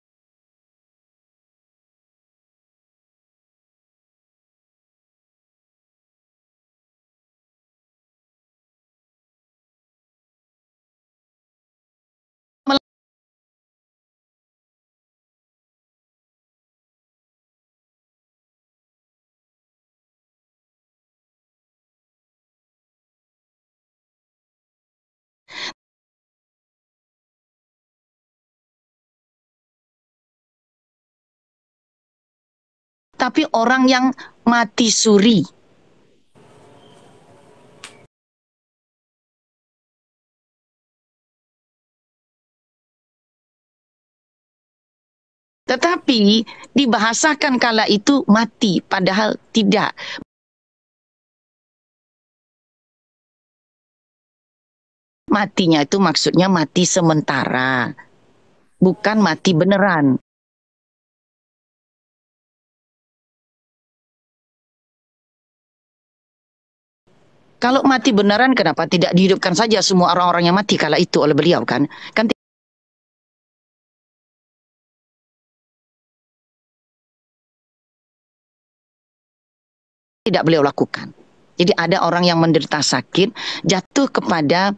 tapi orang yang mati suri. Tetapi dibahasakan kala itu mati, padahal tidak. Matinya itu maksudnya mati sementara, bukan mati beneran. Kalau mati beneran, kenapa tidak dihidupkan saja semua orang-orang yang mati kala itu oleh beliau, kan? Kan tidak beliau lakukan. Jadi ada orang yang menderita sakit, jatuh kepada